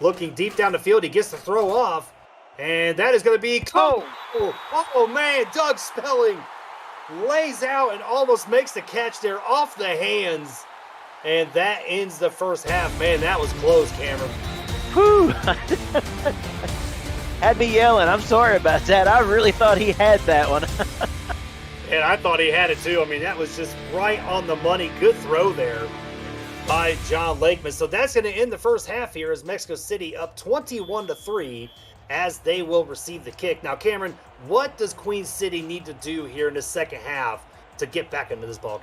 Looking deep down the field, he gets the throw off, and that is going to be oh man, Doug Spelling lays out and almost makes the catch there off the hands, and that ends the first half. Man, that was close, Cameron. Whew! Had me yelling. I'm sorry about that. I really thought he had that one. And I thought he had it too. I mean, that was just right on the money. Good throw there by John Lakeman. So that's going to end the first half here as Mexico City up 21-3 as they will receive the kick. Now, Cameron, what does Queen City need to do here in the second half to get back into this ballgame?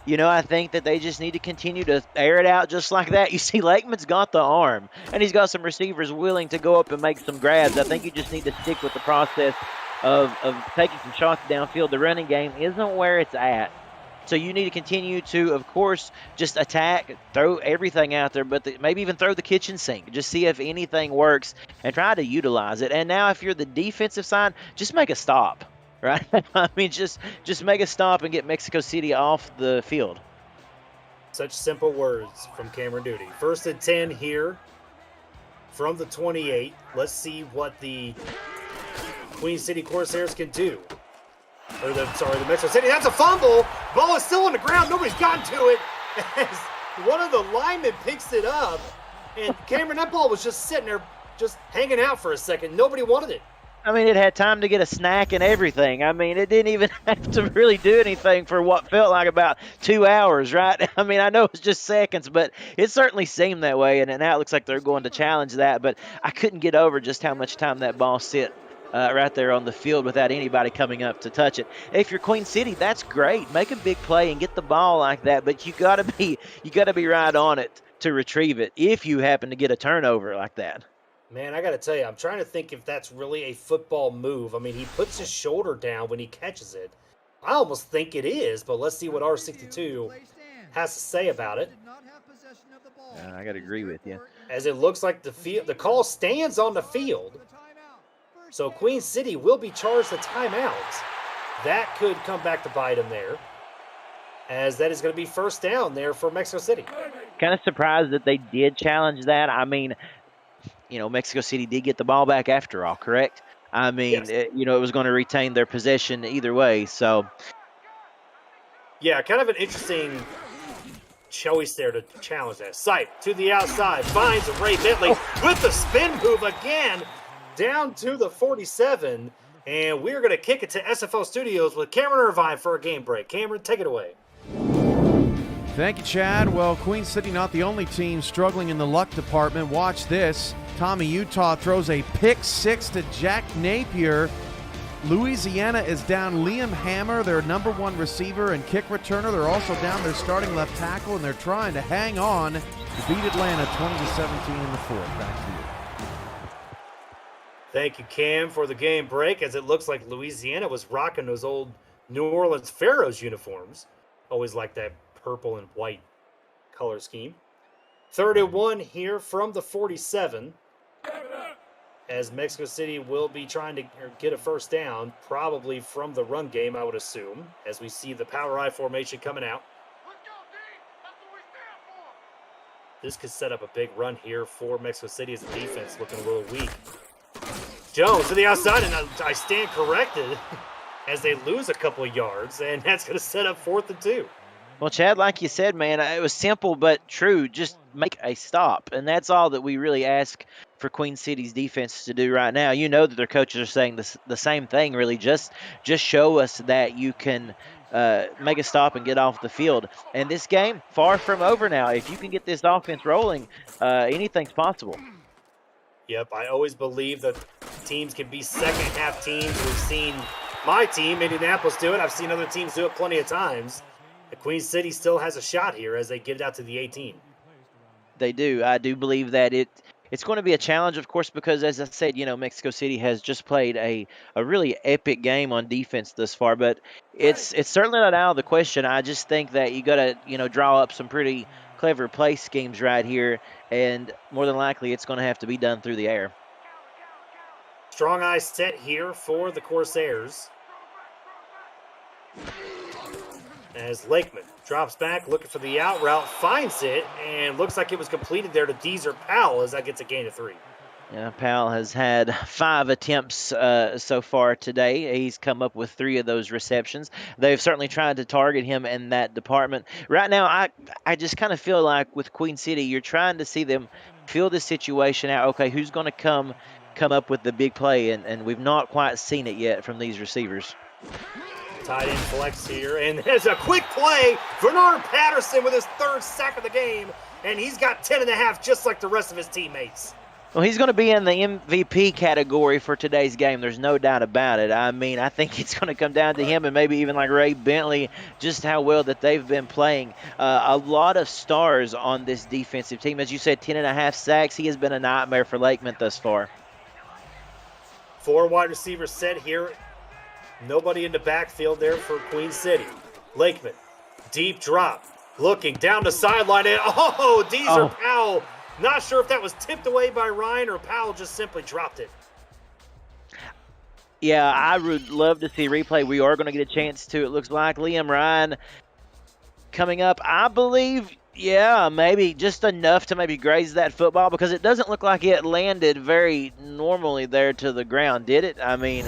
You know, I think that they just need to continue to air it out just like that. You see, Lakeman's got the arm, and he's got some receivers willing to go up and make some grabs. I think you just need to stick with the process of taking some shots downfield. The running game isn't where it's at. So you need to continue to, of course, just attack, throw everything out there, but maybe even throw the kitchen sink. Just see if anything works and try to utilize it. And now if you're the defensive side, just make a stop. Right? I mean, just make a stop and get Mexico City off the field. Such simple words from Cameron Duty. 1st and 10 here from the 28. Let's see what the Queen City Corsairs can do. The Mexico City. That's a fumble. Ball is still on the ground. Nobody's gotten to it. As one of the linemen picks it up. And Cameron, that ball was just sitting there, just hanging out for a second. Nobody wanted it. I mean, it had time to get a snack and everything. I mean, it didn't even have to really do anything for what felt like about 2 hours, right? I mean, I know it was just seconds, but it certainly seemed that way, and now it looks like they're going to challenge that. But I couldn't get over just how much time that ball sit right there on the field without anybody coming up to touch it. If you're Queen City, that's great. Make a big play and get the ball like that, but you got to be right on it to retrieve it if you happen to get a turnover like that. Man, I got to tell you, I'm trying to think if that's really a football move. I mean, he puts his shoulder down when he catches it. I almost think it is, but let's see what R62 has to say about it. I got to agree with you. As it looks like the call stands on the field. So Queen City will be charged a timeout. That could come back to bite him there, as that is going to be first down there for Mexico City. Kind of surprised that they did challenge that. I mean, you know, Mexico City did get the ball back after all, correct? I mean, Yes. it was going to retain their possession either way. So, yeah, kind of an interesting choice there to challenge that. Sipe to the outside, finds Ray Bentley with the spin move again, down to the 47. And we're going to kick it to SFL Studios with Cameron Irvine for a game break. Cameron, take it away. Thank you, Chad. Well, Queen City not the only team struggling in the luck department. Watch this. Tommy Utah throws a pick six to Jack Napier. Louisiana is down Liam Hammer, their #1 receiver and kick returner. They're also down their starting left tackle, and they're trying to hang on to beat Atlanta 20-17 in the fourth. Back to you. Thank you, Cam, for the game break, as it looks like Louisiana was rocking those old New Orleans Pharaohs uniforms. Always like that purple and white color scheme. 3rd and 1 here from the 47, as Mexico City will be trying to get a first down, probably from the run game, I would assume, as we see the power I formation coming out. This could set up a big run here for Mexico City as the defense looking a little weak. Jones to the outside, and I stand corrected as they lose a couple of yards, and that's going to set up 4th and 2. well, Chad, like you said, man, it was simple but true. Just make a stop, and that's all that we really ask for Queen City's defense to do right now. You know that their coaches are saying the same thing, really. Just show us that you can make a stop and get off the field. And this game, far from over now. If you can get this offense rolling, anything's possible. Yep, I always believe that teams can be second half teams. We've seen my team, Indianapolis, do it. I've seen other teams do it plenty of times. The Queen City still has a shot here as they get it out to the 18. They do. I do believe that it's going to be a challenge, of course, because as I said, Mexico City has just played a really epic game on defense thus far. But it's certainly not out of the question. I just think that you got to draw up some pretty clever play schemes right here, and more than likely it's going to have to be done through the air. Strong eye set here for the Corsairs. As Lakeman drops back, looking for the out route, finds it, and looks like it was completed there to Deezer Powell as that gets a gain of 3. Yeah, Powell has had 5 attempts so far today. He's come up with 3 of those receptions. They've certainly tried to target him in that department. Right now, I just kind of feel like with Queen City, you're trying to see them feel the situation out. Okay, who's going to come up with the big play? And we've not quite seen it yet from these receivers. Tight end flex here, and there's a quick play. Bernard Patterson with his 3rd sack of the game, and he's got 10.5 just like the rest of his teammates. Well, he's going to be in the MVP category for today's game. There's no doubt about it. I mean, I think it's going to come down to him and maybe even like Ray Bentley, just how well that they've been playing. A lot of stars on this defensive team. As you said, 10.5 sacks. He has been a nightmare for Lakeman thus far. 4 wide receivers set here. Nobody in the backfield there for Queen City. Lakeman, deep drop, looking down the sideline, and Deezer Powell. Not sure if that was tipped away by Ryan or Powell just simply dropped it. Yeah, I would love to see a replay. We are going to get a chance to. It looks like Liam Ryan coming up. I believe, maybe just enough to maybe graze that football because it doesn't look like it landed very normally there to the ground, did it? I mean,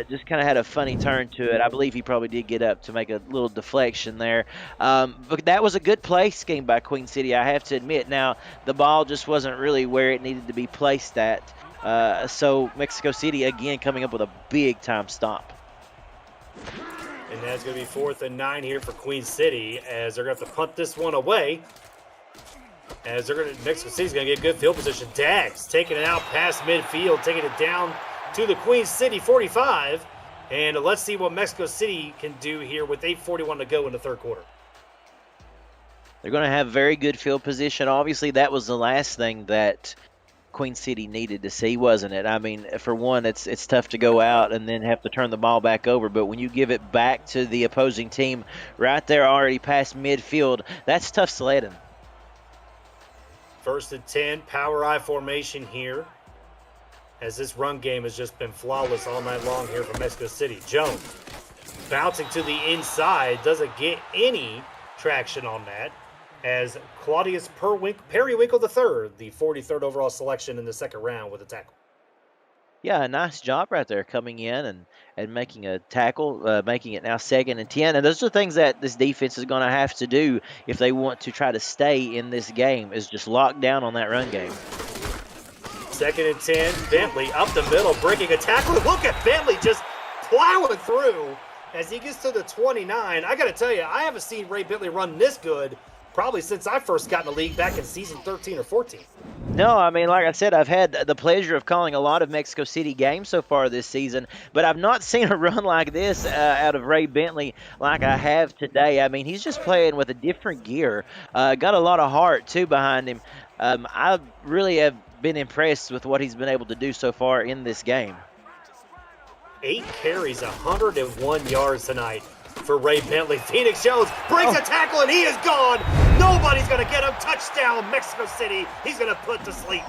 just kind of had a funny turn to it. I believe he probably did get up to make a little deflection there. But that was a good play scheme by Queen City, I have to admit. Now, the ball just wasn't really where it needed to be placed at. So Mexico City, again, coming up with a big-time stop. And that's going to be 4th and 9 here for Queen City as they're going to have to punt this one away. As Mexico City's going to get good field position. Dags taking it out past midfield, taking it down to the Queen City 45. And let's see what Mexico City can do here with 8:41 to go in the 3rd quarter. They're going to have very good field position. Obviously, that was the last thing that Queen City needed to see, wasn't it? I mean, for one, it's tough to go out and then have to turn the ball back over. But when you give it back to the opposing team right there already past midfield, that's tough sledding. 1st and 10, power I formation here. As this run game has just been flawless all night long here for Mexico City. Jones bouncing to the inside. Doesn't get any traction on that. As Claudius Periwinkle III, the 43rd overall selection in the 2nd round with a tackle. Yeah, a nice job right there coming in and making a tackle, making it now 2nd and 10. And those are things that this defense is going to have to do if they want to try to stay in this game, is just lock down on that run game. 2nd and 10, Bentley up the middle, breaking a tackle. Look at Bentley just plowing through as he gets to the 29. I got to tell you, I haven't seen Ray Bentley run this good probably since I first got in the league back in season 13 or 14. No, I mean, like I said, I've had the pleasure of calling a lot of Mexico City games so far this season, but I've not seen a run like this out of Ray Bentley like I have today. I mean, he's just playing with a different gear. Got a lot of heart, too, behind him. I really have been impressed with what he's been able to do so far in this game. 8 carries, 101 yards tonight for Ray Bentley. Phoenix Jones breaks a tackle, and he is gone. Nobody's going to get him. Touchdown, Mexico City. He's going to put to sleep.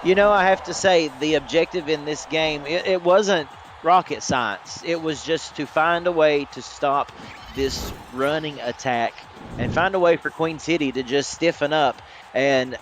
I have to say, the objective in this game, it wasn't rocket science. It was just to find a way to stop this running attack and find a way for Queen City to just stiffen up. And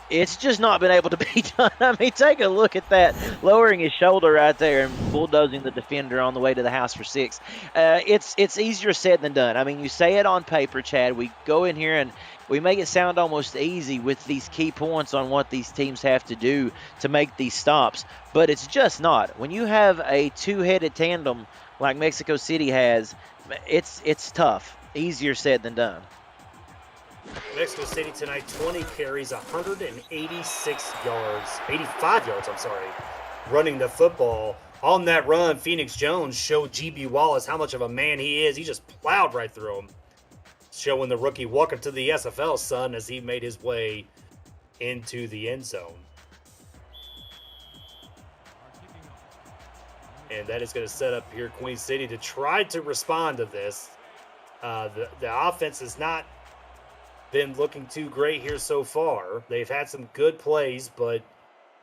it's just not been able to be done. I mean, take a look at that, lowering his shoulder right there and bulldozing the defender on the way to the house for 6. It's easier said than done. I mean, you say it on paper, Chad. We go in here and we make it sound almost easy with these key points on what these teams have to do to make these stops, but it's just not. When you have a two-headed tandem like Mexico City has, it's tough. Easier said than done. Mexico City tonight, 20 carries, 186 yards, 85 yards, I'm sorry, running the football. On that run, Phoenix Jones showed GB Wallace how much of a man he is. He just plowed right through him, showing the rookie welcome to the SFL, son, as he made his way into the end zone. And that is going to set up here Queen City to try to respond to this. The offense has not been looking too great here so far. They've had some good plays, but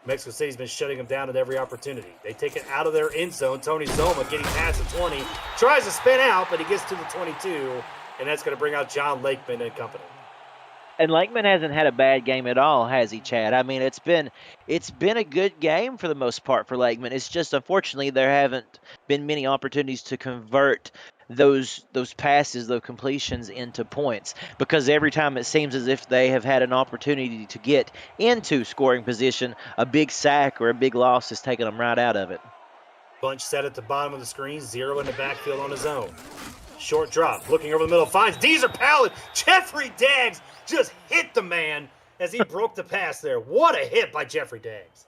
Mexico City's been shutting them down at every opportunity. They take it out of their end zone. Tony Zoma getting past the 20. Tries to spin out, but he gets to the 22, and that's going to bring out John Lakeman and company. And Lakeman hasn't had a bad game at all, has he, Chad? I mean, it's been a good game for the most part for Lakeman. It's just, unfortunately, there haven't been many opportunities to convert those passes, those completions into points, because every time it seems as if they have had an opportunity to get into scoring position, a big sack or a big loss has taken them right out of it. Bunch set at the bottom of the screen, 0 in the backfield on his own. Short drop, looking over the middle, finds Deezer Pallet. Jeffrey Daggs just hit the man as he broke the pass there. What a hit by Jeffrey Daggs.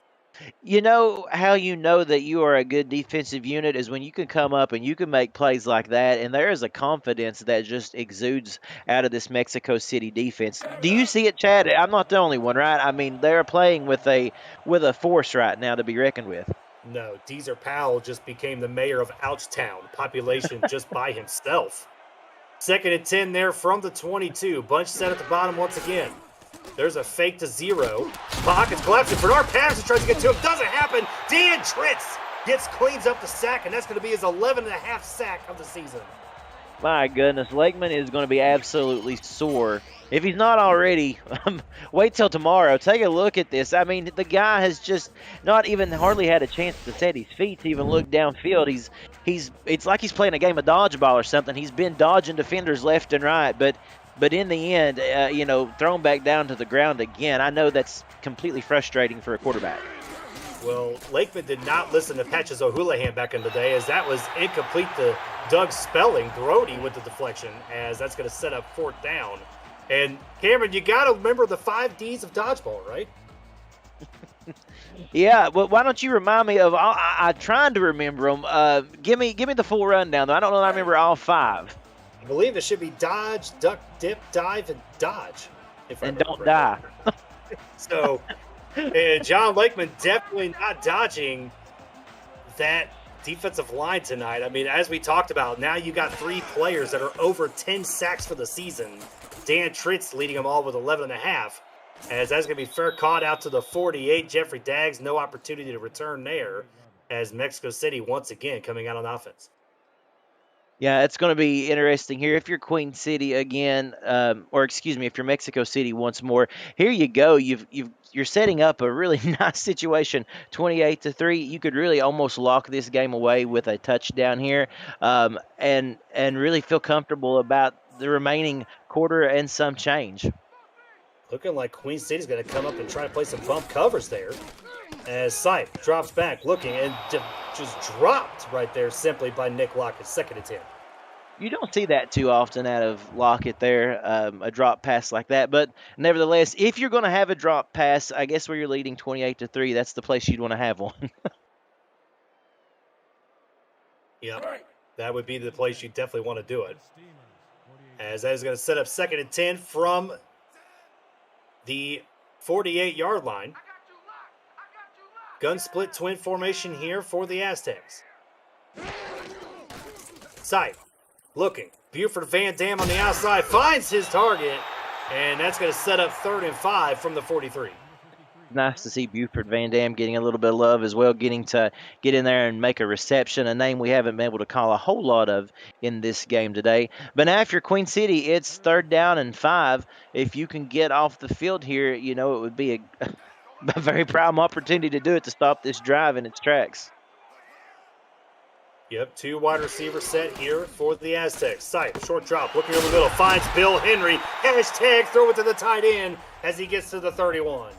You know how you know that you are a good defensive unit is when you can come up and you can make plays like that, and there is a confidence that just exudes out of this Mexico City defense. Do you see it, Chad? I'm not the only one, right? I mean, they're playing with a force right now to be reckoned with. No, Deezer Powell just became the mayor of Ouchtown, population just by himself. 2nd and 10 there from the 22. Bunch set at the bottom once again. There's a fake to 0. Pockets collapsing. Bernard Patterson tries to get to him. Doesn't happen. Dan Tritz cleans up the sack, and that's going to be his 11.5 sack of the season. My goodness, Lakeman is going to be absolutely sore. If he's not already, wait till tomorrow. Take a look at this. I mean, the guy has just not even hardly had a chance to set his feet to even look downfield. It's like he's playing a game of dodgeball or something. He's been dodging defenders left and right, but in the end, thrown back down to the ground again. I know that's completely frustrating for a quarterback. Well, Lakeman did not listen to Patches O'Houlihan back in the day, as that was incomplete to Doug Spelling. Brody with the deflection, as that's going to set up 4th down. And Cameron, you got to remember the 5 Ds of dodgeball, right? Yeah, well, why don't you remind me of? I tried to remember them. Give me the full rundown, though. I don't know that I remember all 5. I believe it should be dodge, duck, dip, dive, and dodge. And don't die. So, John Lakeman definitely not dodging that defensive line tonight. I mean, as we talked about, now you got 3 players that are over 10 sacks for the season. Dan Tritz leading them all with 11.5. As that's going to be fair caught out to the 48. Jeffrey Daggs, no opportunity to return there, as Mexico City once again coming out on offense. Yeah, it's going to be interesting here. If you're Queen City again, if you're Mexico City once more, here you go. You're setting up a really nice situation, 28-3. You could really almost lock this game away with a touchdown here, and really feel comfortable about the remaining quarter and some change. Looking like Queen City's going to come up and try to play some bump covers there. As Sipe drops back, looking, and just dropped right there simply by Nick Lockett, 2nd and 10. You don't see that too often out of Lockett there, a drop pass like that. But nevertheless, if you're going to have a drop pass, I guess where you're leading 28-3, that's the place you'd want to have one. Yep, that would be the place you definitely want to do it. As that is going to set up 2nd and 10 from the 48-yard line. Gun split twin formation here for the Aztecs. Sipe looking. Buford Van Dam on the outside finds his target, and that's going to set up 3rd and 5 from the 43. Nice to see Buford Van Dam getting a little bit of love as well, getting to get in there and make a reception, a name we haven't been able to call a whole lot of in this game today. But now if you're Queen City, it's 3rd down and 5. If you can get off the field here, it would be a very prime opportunity to do it, to stop this drive in its tracks. Yep, 2 wide receiver set here for the Aztecs. Sipe, short drop, looking over the middle, finds Bill Henry. Hashtag throw it to the tight end as he gets to the 31.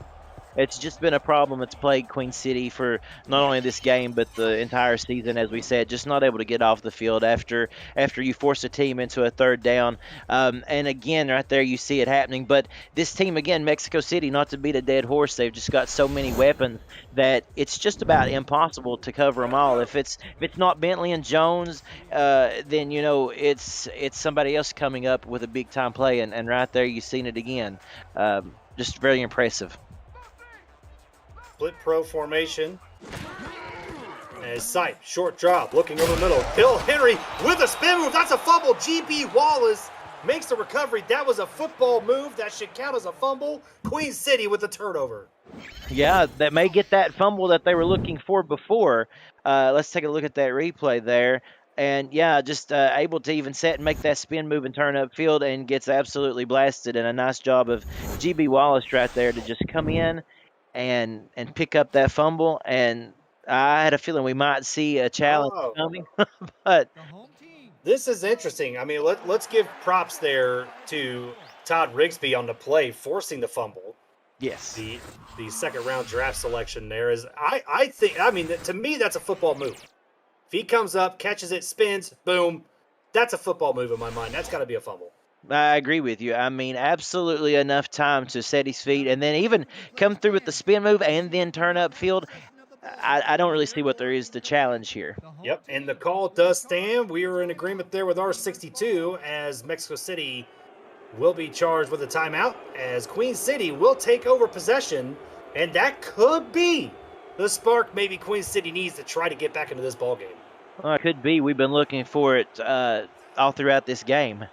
It's just been a problem. It's plagued Queen City for not only this game but the entire season. As we said, just not able to get off the field after you force a team into a third down. And again, right there, you see it happening. But this team, again, Mexico City, not to beat a dead horse, they've just got so many weapons that it's just about impossible to cover them all. If it's not Bentley and Jones, then it's somebody else coming up with a big time play, and right there you've seen it again. Just very impressive. Split pro formation. As Sipe, short drop, looking over the middle. Bill Henry with a spin move. That's a fumble. GB Wallace makes the recovery. That was a football move. That should count as a fumble. Queen City with the turnover. Yeah, that may get that fumble that they were looking for before. Let's take a look at that replay there. And, yeah, just able to even set and make that spin move and turn upfield, and gets absolutely blasted. And a nice job of GB Wallace right there to just come in and pick up that fumble. And I had a feeling we might see a challenge coming. But this is interesting. I mean, let's give props there to Todd Rigsby on the play, forcing the fumble. yes. The second round draft selection there is, I think, I mean, to me, that's a football move. If he comes up, catches it, spins, boom, that's a football move in my mind. That's got to be a fumble. I agree with you. I mean, absolutely enough time to set his feet and then even come through with the spin move and then turn upfield. I don't really see what there is to challenge here. Yep, and the call does stand. We are in agreement there with R62, as Mexico City will be charged with a timeout, as Queen City will take over possession, and that could be the spark maybe Queen City needs to try to get back into this ballgame. Well, it could be. We've been looking for it all throughout this game.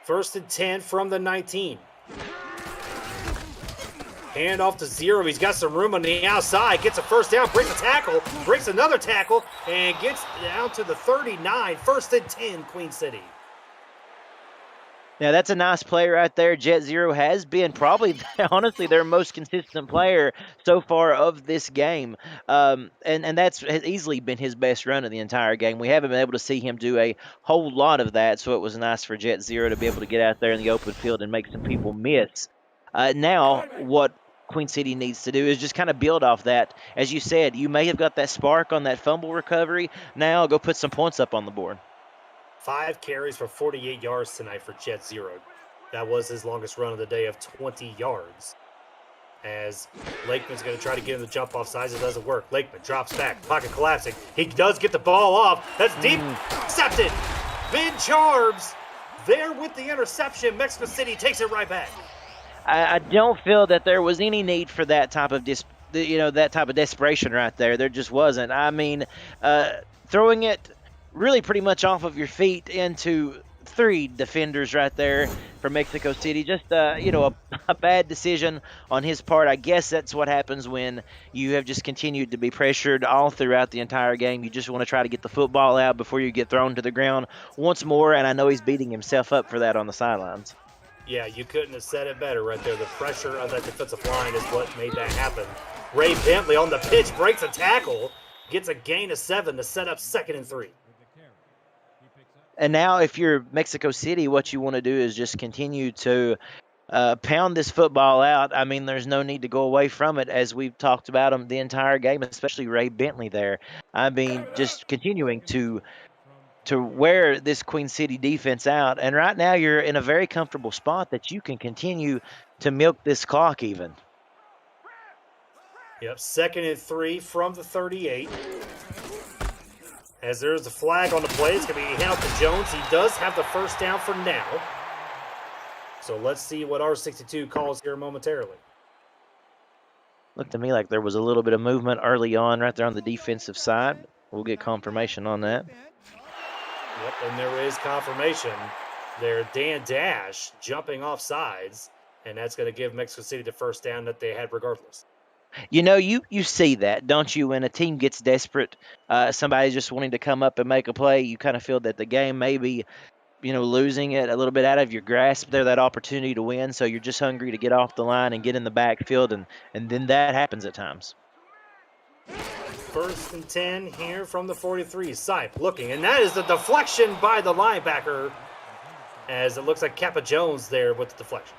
1st and 10 from the 19. Hand off to Zero. He's got some room on the outside. Gets a first down, breaks a tackle, breaks another tackle, and gets down to the 39. 1st and 10, Queen City. Now, that's a nice play right there. Jet Zero has been probably, honestly, their most consistent player so far of this game. And that's has easily been his best run of the entire game. We haven't been able to see him do a whole lot of that, so it was nice for Jet Zero to be able to get out there in the open field and make some people miss. Now, what Queen City needs to do is just kind of build off that. As you said, you may have got that spark on that fumble recovery. Now go put some points up on the board. 5 carries for 48 yards tonight for Jet Zero. That was his longest run of the day of 20 yards. As Lakeman's going to try to get him the jump off sides, it doesn't work. Lakeman drops back, pocket collapsing. He does get the ball off. That's deep. Intercepted. Vin Charbs there with the interception. Mexico City takes it right back. I don't feel that there was any need for that type of that type of desperation right there. There just wasn't. I mean, throwing it really pretty much off of your feet into 3 defenders right there for Mexico City. Just a bad decision on his part. I guess that's what happens when you have just continued to be pressured all throughout the entire game. You just want to try to get the football out before you get thrown to the ground once more, and I know he's beating himself up for that on the sidelines. Yeah, you couldn't have said it better right there. The pressure of that defensive line is what made that happen. Ray Bentley on the pitch breaks a tackle, gets a gain of 7 to set up 2nd and 3. And now if you're Mexico City, what you want to do is just continue to pound this football out. I mean, there's no need to go away from it, as we've talked about him the entire game, especially Ray Bentley there. I mean, just continuing to wear this Queen City defense out. And right now you're in a very comfortable spot that you can continue to milk this clock even. Yep, 2nd and 3 from the 38. As there's a flag on the play, it's going to be handed to Jones. He does have the first down for now. So let's see what R62 calls here momentarily. Looked to me like there was a little bit of movement early on right there on the defensive side. We'll get confirmation on that. Yep, and there is confirmation there. Dan Dash jumping off sides, and that's going to give Mexico City the first down that they had regardless. You see that, don't you? When a team gets desperate, somebody's just wanting to come up and make a play, you kind of feel that the game may be, losing it a little bit out of your grasp there, that opportunity to win. So you're just hungry to get off the line and get in the backfield, and then that happens at times. 1st and 10 here from the 43. Sipe looking, and that is the deflection by the linebacker, as it looks like Kappa Jones there with the deflection.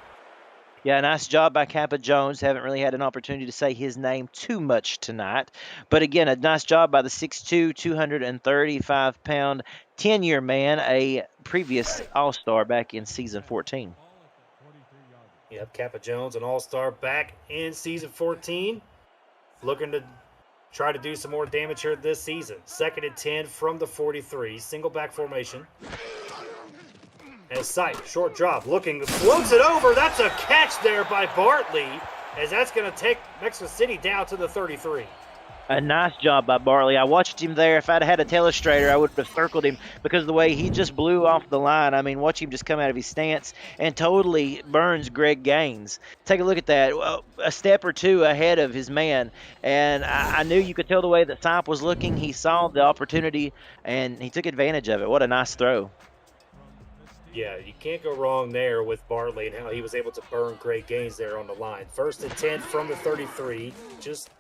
Yeah, nice job by Kappa Jones. Haven't really had an opportunity to say his name too much tonight. But again, a nice job by the 6'2", 235-pound, 10-year man, a previous All-Star back in season 14. Yep, Kappa Jones, an all-star back in season 14. Looking to try to do some more damage here this season. 2nd and 10 from the 43. Single back formation. As Sight, short drop, looking, floats it over. That's a catch there by Bartley, as that's going to take Mexico City down to the 33. A nice job by Bartley. I watched him there. If I'd had a telestrator, I would have circled him because of the way he just blew off the line. I mean, watch him just come out of his stance and totally burns Greg Gaines. Take a look at that. A step or two ahead of his man. And I knew you could tell the way that Sipe was looking. He saw the opportunity, and he took advantage of it. What a nice throw. Yeah, you can't go wrong there with Bartley and how he was able to burn Greg Gaines there on the line. 1st and 10 from the 33. Just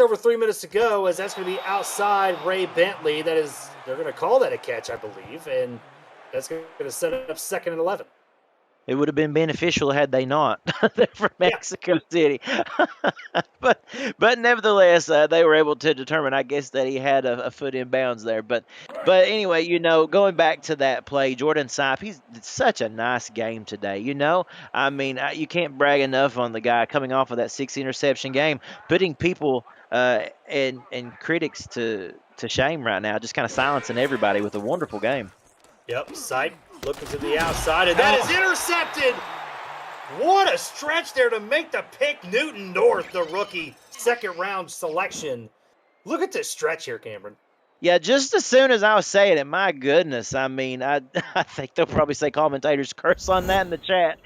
over 3 minutes to go, as that's going to be outside Ray Bentley. They're going to call that a catch, I believe, and that's going to set up 2nd and 11. It would have been beneficial had they not. They're from Mexico City. but nevertheless, they were able to determine, I guess, that he had a foot in bounds there. But anyway, going back to that play, Jordan Sipe, he's such a nice game today. I mean, you can't brag enough on the guy coming off of that 6-interception game, putting people and critics to shame right now, just kind of silencing everybody with a wonderful game. Yep, Sipe looking to the outside, and that is intercepted. What a stretch there to make the pick. Newton North, the rookie, 2nd-round selection. Look at this stretch here, Cameron. Yeah, just as soon as I was saying it, my goodness, I mean, I think they'll probably say commentators curse on that in the chat.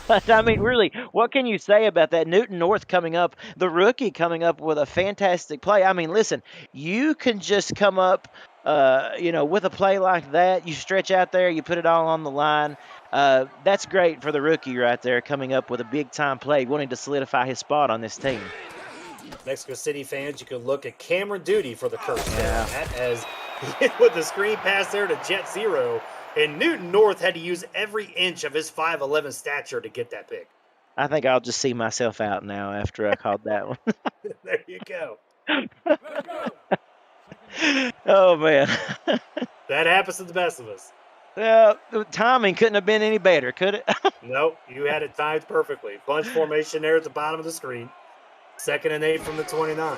But, I mean, really, what can you say about that? Newton North coming up, the rookie coming up with a fantastic play. I mean, listen, you can just come up, with a play like that. You stretch out there, you put it all on the line. That's great for the rookie right there, coming up with a big-time play, wanting to solidify his spot on this team. Mexico City fans, you can look at Cameron Duty for the curse there. As he hit with the screen pass there to Jet Zero, and Newton North had to use every inch of his 5'11" stature to get that pick. I think I'll just see myself out now after I called that one. There you go. Oh, man. That happens to the best of us. The timing couldn't have been any better, could it? Nope, you had it timed perfectly. Bunch formation there at the bottom of the screen. 2nd and 8 from the 29.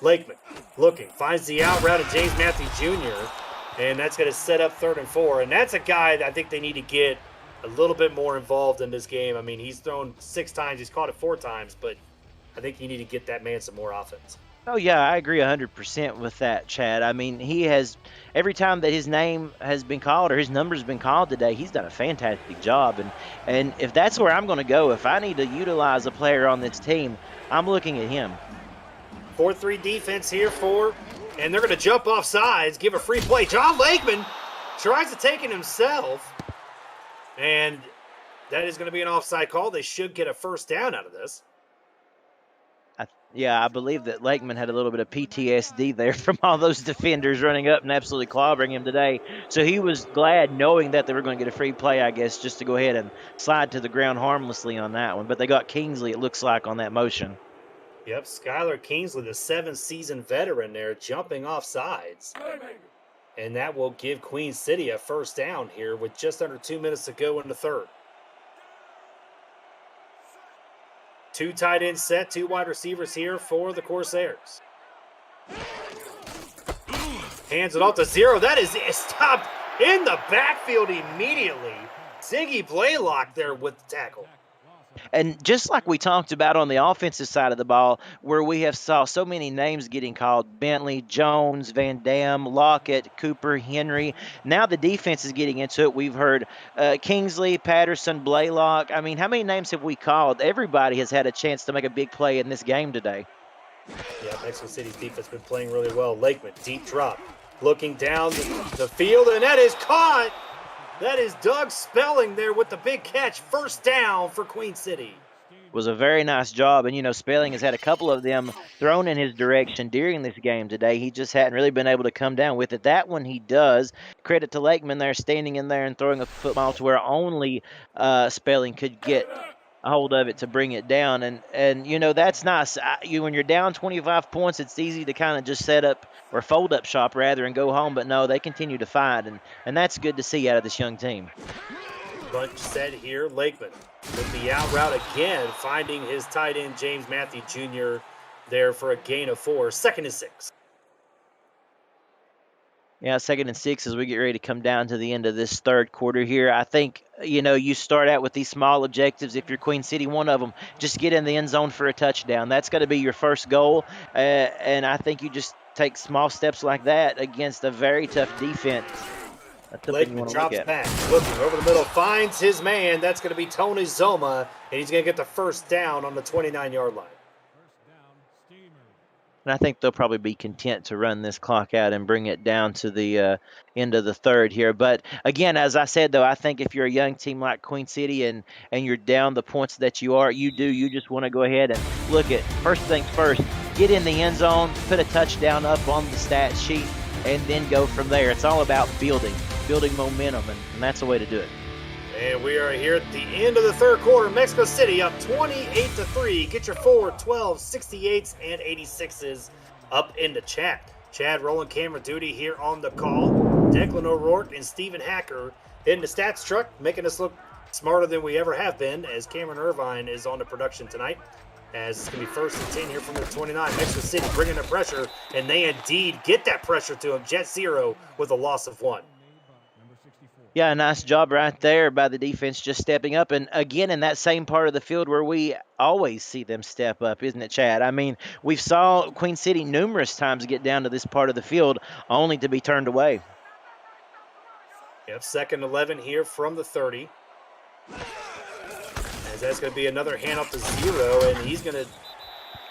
Lakeman looking, finds the out route of James Matthew Jr., and that's going to set up 3rd and 4. And that's a guy that I think they need to get a little bit more involved in this game. I mean, he's thrown 6 times, he's caught it 4 times, but I think you need to get that man some more offense. Oh, yeah, I agree 100% with that, Chad. I mean, he has, every time that his name has been called or his number's been called today, he's done a fantastic job. And if that's where I'm going to go, if I need to utilize a player on this team, I'm looking at him. 4-3 defense here and they're going to jump off sides, give a free play. John Lakeman tries to take it himself, and that is going to be an offside call. They should get a 1st down out of this. I believe that Lakeman had a little bit of PTSD there from all those defenders running up and absolutely clobbering him today. So he was glad knowing that they were going to get a free play, I guess, just to go ahead and slide to the ground harmlessly on that one. But they got Kingsley, it looks like, on that motion. Yep, Skylar Kingsley, the 7th-season veteran there, jumping off sides. And that will give Queen City a 1st down here with just under 2 minutes to go in the 3rd. 2 tight end set, 2 wide receivers here for the Corsairs. Hands it off to Zero. That is stopped in the backfield immediately. Ziggy Blaylock there with the tackle. And just like we talked about on the offensive side of the ball, where we have saw so many names getting called, Bentley, Jones, Van Dam, Lockett, Cooper, Henry. Now the defense is getting into it. We've heard Kingsley, Patterson, Blaylock. I mean, how many names have we called? Everybody has had a chance to make a big play in this game today. Yeah, Mexico City's defense has been playing really well. Lakeman, deep drop, looking down the field, and that is caught. That is Doug Spelling there with the big catch. 1st down for Queen City. Was a very nice job. And, Spelling has had a couple of them thrown in his direction during this game today. He just hadn't really been able to come down with it. That one he does. Credit to Lakeman there, standing in there and throwing a football to where only Spelling could get a hold of it to bring it down. And you know, that's nice. When you're down 25 points, it's easy to kind of just set up or fold up shop rather and go home. But no, they continue to fight, and that's good to see out of this young team. Bunch set here. Lakeman with the out route again, finding his tight end, James Matthew Jr., there for a gain of 4. 2nd and 6. Yeah, 2nd and 6 as we get ready to come down to the end of this third quarter here. I think, you know, you start out with these small objectives. If you're Queen City, one of them, just get in the end zone for a touchdown. That's got to be your first goal. And I think you just take small steps like that against a very tough defense. That's something you Lakeman want to look drops at. back, looking over the middle, finds his man. That's going to be Tony Zoma, and he's going to get the first down on the 29-yard line. And I think they'll probably be content to run this clock out and bring it down to the end of the third here. But again, as I said, though, I think if you're a young team like Queen City and you're down the points that you are, you just want to go ahead and look at first things first, get in the end zone, put a touchdown up on the stat sheet, and then go from there. It's all about building momentum, and that's the way to do it. And we are here at the end of the third quarter. Mexico City up 28-3. Get your 4, 12, 68s, and 86s up in the chat. Chad rolling camera duty here on the call. Declan O'Rourke and Stephen Hacker in the stats truck, making us look smarter than we ever have been, as Cameron Irvine is on the production tonight. As it's going to be 1st and 10 here from the 29. Mexico City bringing the pressure, and they indeed get that pressure to him. Jet 0 with a loss of 1. Yeah, nice job right there by the defense just stepping up. And again, in that same part of the field where we always see them step up, isn't it, Chad? I mean, we've saw Queen City numerous times get down to this part of the field only to be turned away. Yep, 2nd 11 here from the 30. As that's going to be another handoff to 0, and he's going to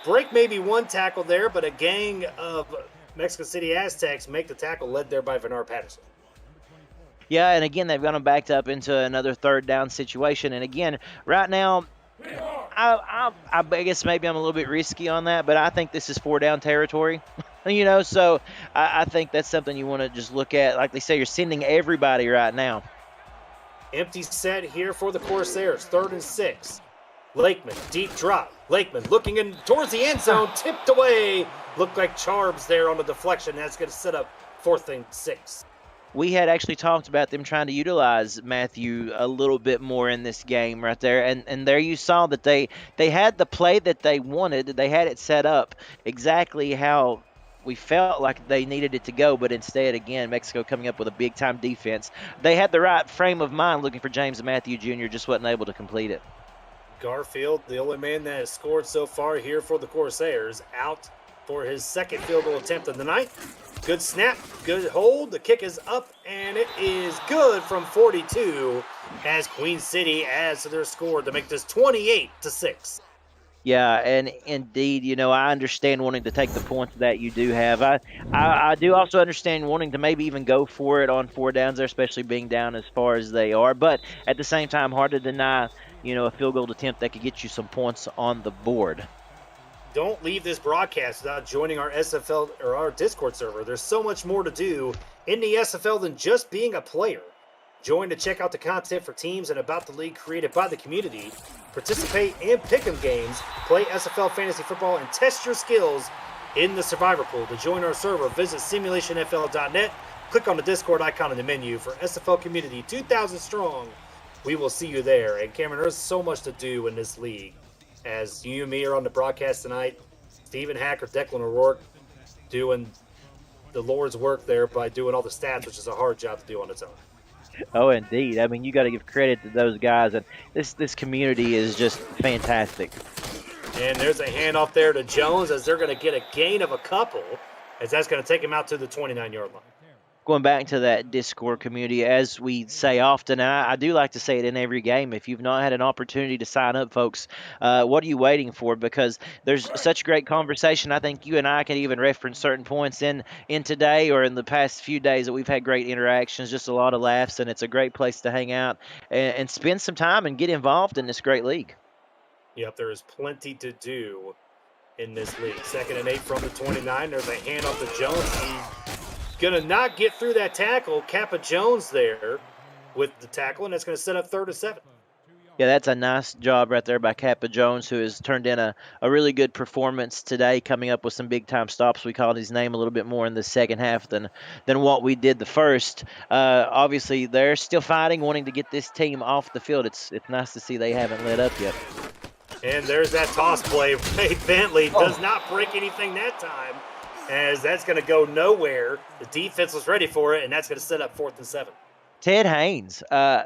break maybe one tackle there, but a gang of Mexico City Aztecs make the tackle, led there by Bernard Patterson. Yeah, and again, they've got them backed up into another third down situation. And again, right now, I guess maybe I'm a little bit risky on that, but I think this is 4-down territory. You know, so I think that's something you want to just look at. Like they say, you're sending everybody right now. Empty set here for the Corsairs, 3rd and 6. Lakeman, deep drop. Lakeman looking in towards the end zone, tipped away. Looked like Charbs there on the deflection. That's going to set up 4th and 6. We had actually talked about them trying to utilize Matthew a little bit more in this game right there. And there you saw that they had the play that they wanted. They had it set up exactly how we felt like they needed it to go. But instead, again, Mexico coming up with a big-time defense. They had the right frame of mind looking for James Matthew Jr., just wasn't able to complete it. Garfield, the only man that has scored so far here for the Corsairs, out for his 2nd field goal attempt of the night. Good snap, good hold. The kick is up, and it is good from 42 as Queen City adds to their score to make this 28-6. Yeah, and indeed, you know, I understand wanting to take the points that you do have. I do also understand wanting to maybe even go for it on 4 downs there, especially being down as far as they are. But at the same time, hard to deny, you know, a field goal attempt that could get you some points on the board. Don't leave this broadcast without joining our SFL or our Discord server. There's so much more to do in the SFL than just being a player. Join to check out the content for teams and about the league created by the community. Participate in pick'em games, play SFL fantasy football, and test your skills in the survivor pool. To join our server, visit simulationfl.net. Click on the Discord icon in the menu for SFL Community 2,000 strong. We will see you there. And Cameron, there's so much to do in this league. As you and me are on the broadcast tonight, Stephen Hacker, Declan O'Rourke doing the Lord's work there by doing all the stats, which is a hard job to do on its own. Oh, indeed. I mean, you got to give credit to those guys, and this community is just fantastic. And there's a handoff there to Jones as they're going to get a gain of a couple, as that's going to take him out to the 29-yard line. Going back to that Discord community, as we say often, I do like to say it in every game. If you've not had an opportunity to sign up, folks, what are you waiting for? Because there's such great conversation. I think you and I can even reference certain points in today or in the past few days that we've had great interactions, just a lot of laughs, and it's a great place to hang out and spend some time and get involved in this great league. Yep, there is plenty to do in this league. 2nd and 8 from the 29. There's a handoff to Jones. He's going to not get through that tackle. Kappa Jones there with the tackle, and that's going to set up 3rd and 7. Yeah, that's a nice job right there by Kappa Jones, who has turned in a really good performance today, coming up with some big time stops. We called his name a little bit more in the second half than what we did the first. Obviously, they're still fighting, wanting to get this team off the field. It's nice to see they haven't let up yet. And there's that toss play. Ray Bentley does not break anything that time, as that's going to go nowhere. The defense was ready for it, and that's going to set up 4th and 7. Ted Haynes,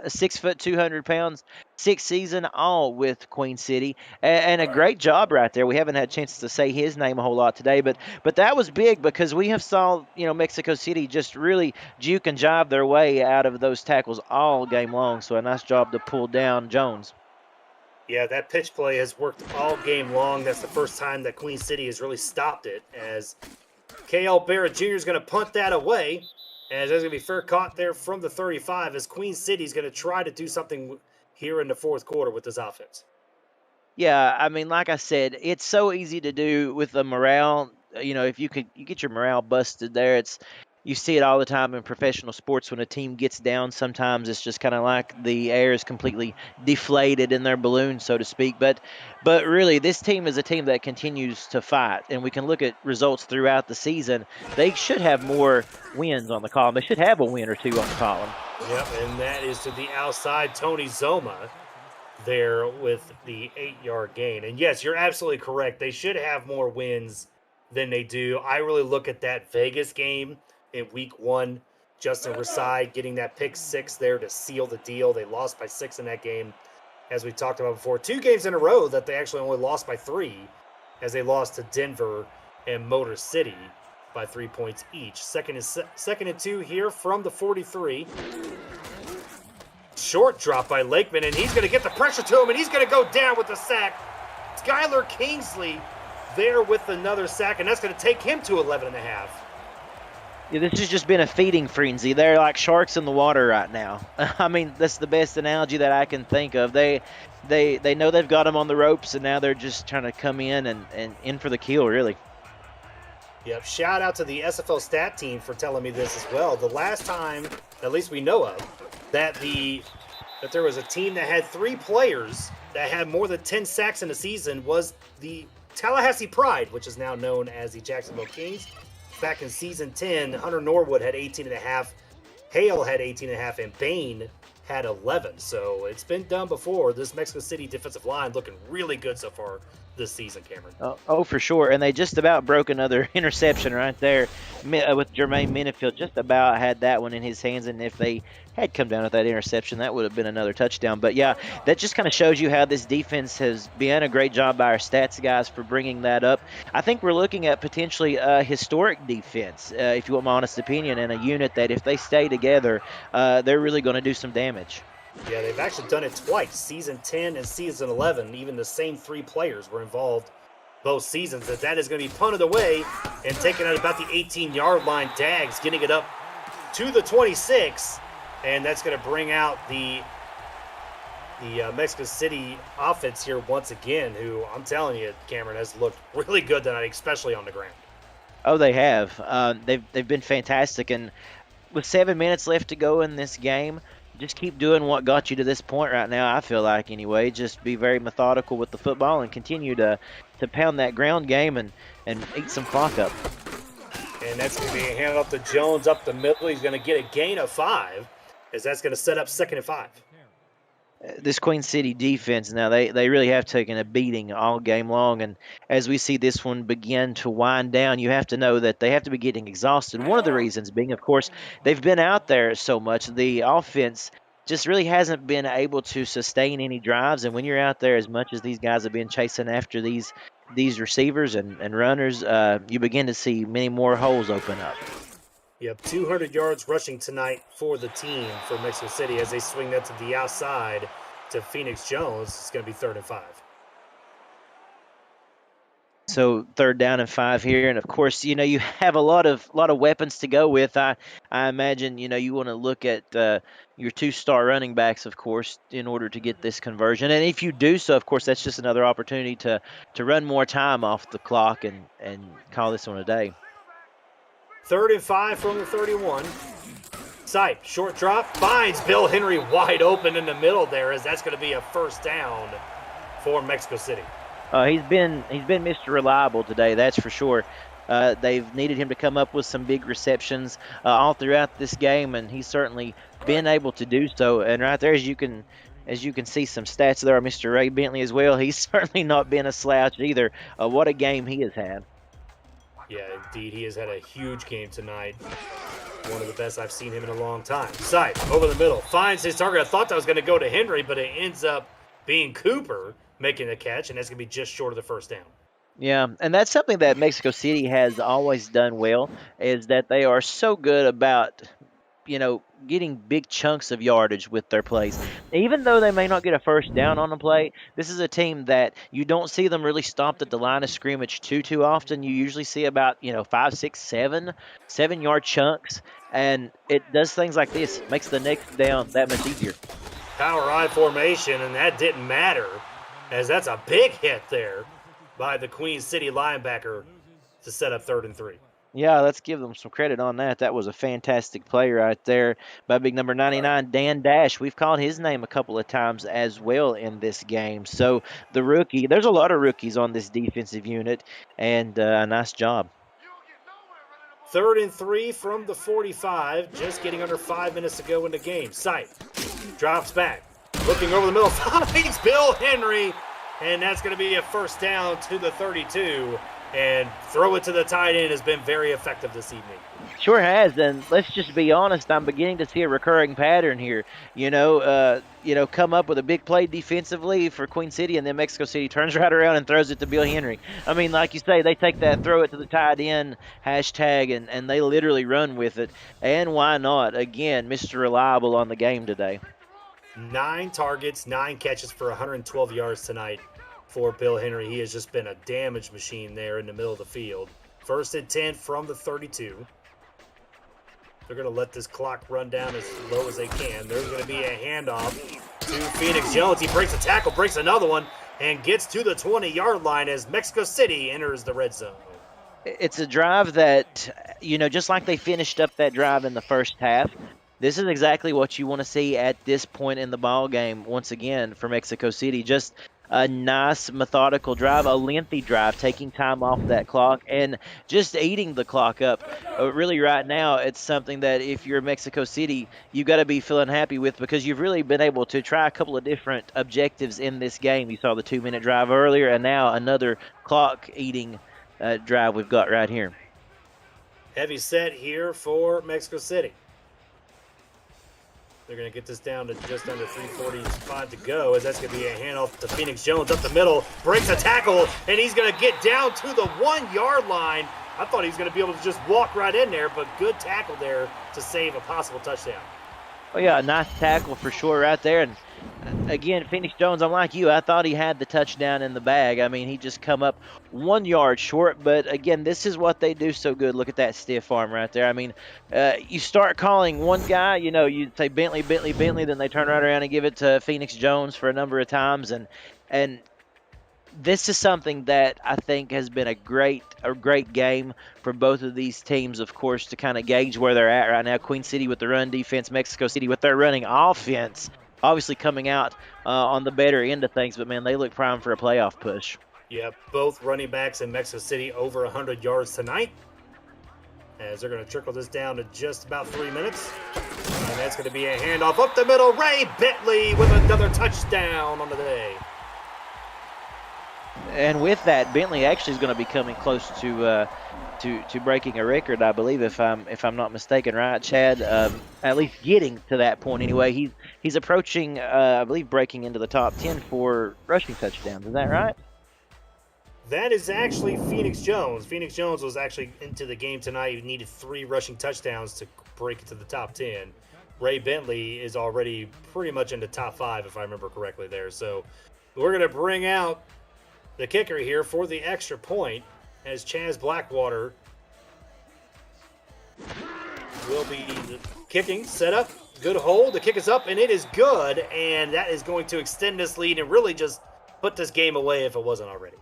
6 foot, 200 pounds, 6th season, all with Queen City, and a great job right there. We haven't had a chance to say his name a whole lot today, but that was big because we have saw Mexico City just really juke and jive their way out of those tackles all game long. So a nice job to pull down Jones. Yeah, that pitch play has worked all game long. That's the first time that Queen City has really stopped it, as K.L. Barrett Jr. is going to punt that away. As there's going to be fair caught there from the 35, as Queen City is going to try to do something here in the 4th quarter with this offense. Yeah, I mean, like I said, it's so easy to do with the morale. If you get your morale busted there, you see it all the time in professional sports when a team gets down. Sometimes it's just kind of like the air is completely deflated in their balloon, so to speak. But really, this team is a team that continues to fight, and we can look at results throughout the season. They should have more wins on the column. They should have a win or two on the column. Yep, and that is to the outside, Tony Zoma there with the 8-yard gain. And yes, you're absolutely correct. They should have more wins than they do. I really look at that Vegas game in week 1. Justin Rasai getting that pick 6 there to seal the deal. They lost by 6 in that game, as we talked about before. 2 games in a row that they actually only lost by 3, as they lost to Denver and Motor City by 3 points each. Second and 2 here from the 43. Short drop by Lakeman, and he's going to get the pressure to him, and he's going to go down with the sack. Skylar Kingsley there with another sack, and that's going to take him to 11 and a half. Yeah, this has just been a feeding frenzy. They're like sharks in the water right now. I mean, that's the best analogy that I can think of. They know they've got them on the ropes, and now they're just trying to come in and in for the kill, really. Yep, shout out to the SFL stat team for telling me this as well. The last time, at least we know of, that there was a team that had 3 players that had more than 10 sacks in a season was the Tallahassee Pride, which is now known as the Jacksonville Kings. Back in season 10, Hunter Norwood had 18.5, Hale had 18.5, and Bain had 11. So it's been done before. This Mexico City defensive line looking really good so far this season, Cameron. Oh, for sure. And they just about broke another interception right there with Jermaine Minifield. Just about had that one in his hands. And if they had come down with that interception, that would have been another touchdown. But, yeah, that just kind of shows you how this defense has been a great job by our stats guys for bringing that up. I think we're looking at potentially a historic defense, if you want my honest opinion, and a unit that if they stay together, they're really going to do some damage. Yeah, they've actually done it twice. Season 10 and season 11, even the same 3 players were involved both seasons. That is going to be punted away and taken at about the 18-yard line. Dags getting it up to the 26, and that's going to bring out the Mexico City offense here once again, who I'm telling you, Cameron, has looked really good tonight, especially on the ground. Oh, they have. They've been fantastic, and with 7 minutes left to go in this game, just keep doing what got you to this point right now, I feel like, anyway. Just be very methodical with the football and continue to pound that ground game and eat some clock up. And that's going to be handed off to Jones up the middle. He's going to get a gain of 5, as that's going to set up 2nd and 5. This Queen City defense now, they really have taken a beating all game long, and as we see this one begin to wind down, you have to know that they have to be getting exhausted. One of the reasons being, of course, they've been out there so much. The offense just really hasn't been able to sustain any drives, and when you're out there as much as these guys have been chasing after these receivers and runners, you begin to see many more holes open up. Yep, 200 yards rushing tonight for the team for Mexico City as they swing that to the outside to Phoenix Jones. It's going to be 3rd and 5. So 3rd down and 5 here, and of course, you have a lot of weapons to go with. I imagine you want to look at your 2-star running backs, of course, in order to get this conversion. And if you do so, of course, that's just another opportunity to run more time off the clock and call this one a day. 3rd and 5 from the 31. Sipe, short drop, finds Bill Henry wide open in the middle there, as that's going to be a first down for Mexico City. He's been Mr. Reliable today, that's for sure. They've needed him to come up with some big receptions all throughout this game, and he's certainly been able to do so. And right there, as you can see some stats there, Mr. Ray Bentley as well. He's certainly not been a slouch either. What a game he has had. Yeah, indeed, he has had a huge game tonight. One of the best I've seen him in a long time. Sipe, over the middle, finds his target. I thought that was going to go to Henry, but it ends up being Cooper making the catch, and that's going to be just short of the first down. Yeah, and that's something that Mexico City has always done well, is that they are so good about, getting big chunks of yardage with their plays. Even though they may not get a first down on a play, this is a team that you don't see them really stopped at the line of scrimmage too often. You usually see about, 5, 6, 7-yard chunks, and it does things like this, makes the next down that much easier. Power I formation, and that didn't matter, as that's a big hit there by the Queen City linebacker to set up 3rd and 3. Yeah, let's give them some credit on that. That was a fantastic play right there by big number 99, Dan Dash. We've called his name a couple of times as well in this game. So the rookie, there's a lot of rookies on this defensive unit, and a nice job. 3rd and 3 from the 45, just getting under 5 minutes to go in the game. Sight drops back, looking over the middle, finds Bill Henry, and that's going to be a first down to the 32. And throw it to the tight end has been very effective this evening. Sure has, and let's just be honest, I'm beginning to see a recurring pattern here. Come up with a big play defensively for Queen City, and then Mexico City turns right around and throws it to Bill Henry. I mean, like you say, they take that, throw it to the tight end hashtag, and they literally run with it. And why not? Again, Mr. Reliable on the game today. 9 targets, 9 catches for 112 yards tonight for Bill Henry. He has just been a damage machine there in the middle of the field. 1st and 10 from the 32. They're going to let this clock run down as low as they can. There's going to be a handoff to Phoenix Jones. He breaks a tackle, breaks another one, and gets to the 20-yard line as Mexico City enters the red zone. It's a drive that, just like they finished up that drive in the first half, this is exactly what you want to see at this point in the ball game once again for Mexico City. Just a nice methodical drive, a lengthy drive, taking time off that clock and just eating the clock up. Really right now, it's something that if you're Mexico City, you've got to be feeling happy with, because you've really been able to try a couple of different objectives in this game. You saw the 2-minute drive earlier, and now another clock-eating drive we've got right here. Heavy set here for Mexico City. They're going to get this down to just under 3:45 to go, as that's going to be a handoff to Phoenix Jones up the middle, breaks a tackle, and he's going to get down to the 1-yard line. I thought he was going to be able to just walk right in there, but good tackle there to save a possible touchdown. Oh, yeah, a nice tackle for sure right there. And again, Phoenix Jones, I'm like you. I thought he had the touchdown in the bag. I mean, he just come up 1 yard short. But, again, this is what they do so good. Look at that stiff arm right there. I mean, you start calling one guy, you say Bentley, then they turn right around and give it to Phoenix Jones for a number of times. And this is something that I think has been a great game for both of these teams, of course, to kind of gauge where they're at right now. Queen City with the run defense, Mexico City with their running offense, obviously coming out on the better end of things. But, man, they look primed for a playoff push. Yeah, both running backs in Mexico City over 100 yards tonight, as they're going to trickle this down to just about 3 minutes. And that's going to be a handoff up the middle. Ray Bentley with another touchdown on the day. And with that, Bentley actually is going to be coming close to breaking a record, I believe, if I'm not mistaken, right, Chad? At least getting to that point anyway. He's approaching, I believe, breaking into the top 10 for rushing touchdowns. Is that right? That is actually Phoenix Jones. Phoenix Jones was actually into the game tonight. He needed 3 rushing touchdowns to break it to the top 10. Ray Bentley is already pretty much into top 5, if I remember correctly there. So we're going to bring out the kicker here for the extra point, as Chaz Blackwater will be kicking. Set up, good hold. The kick is up, and it is good. And that is going to extend this lead and really just put this game away if it wasn't already.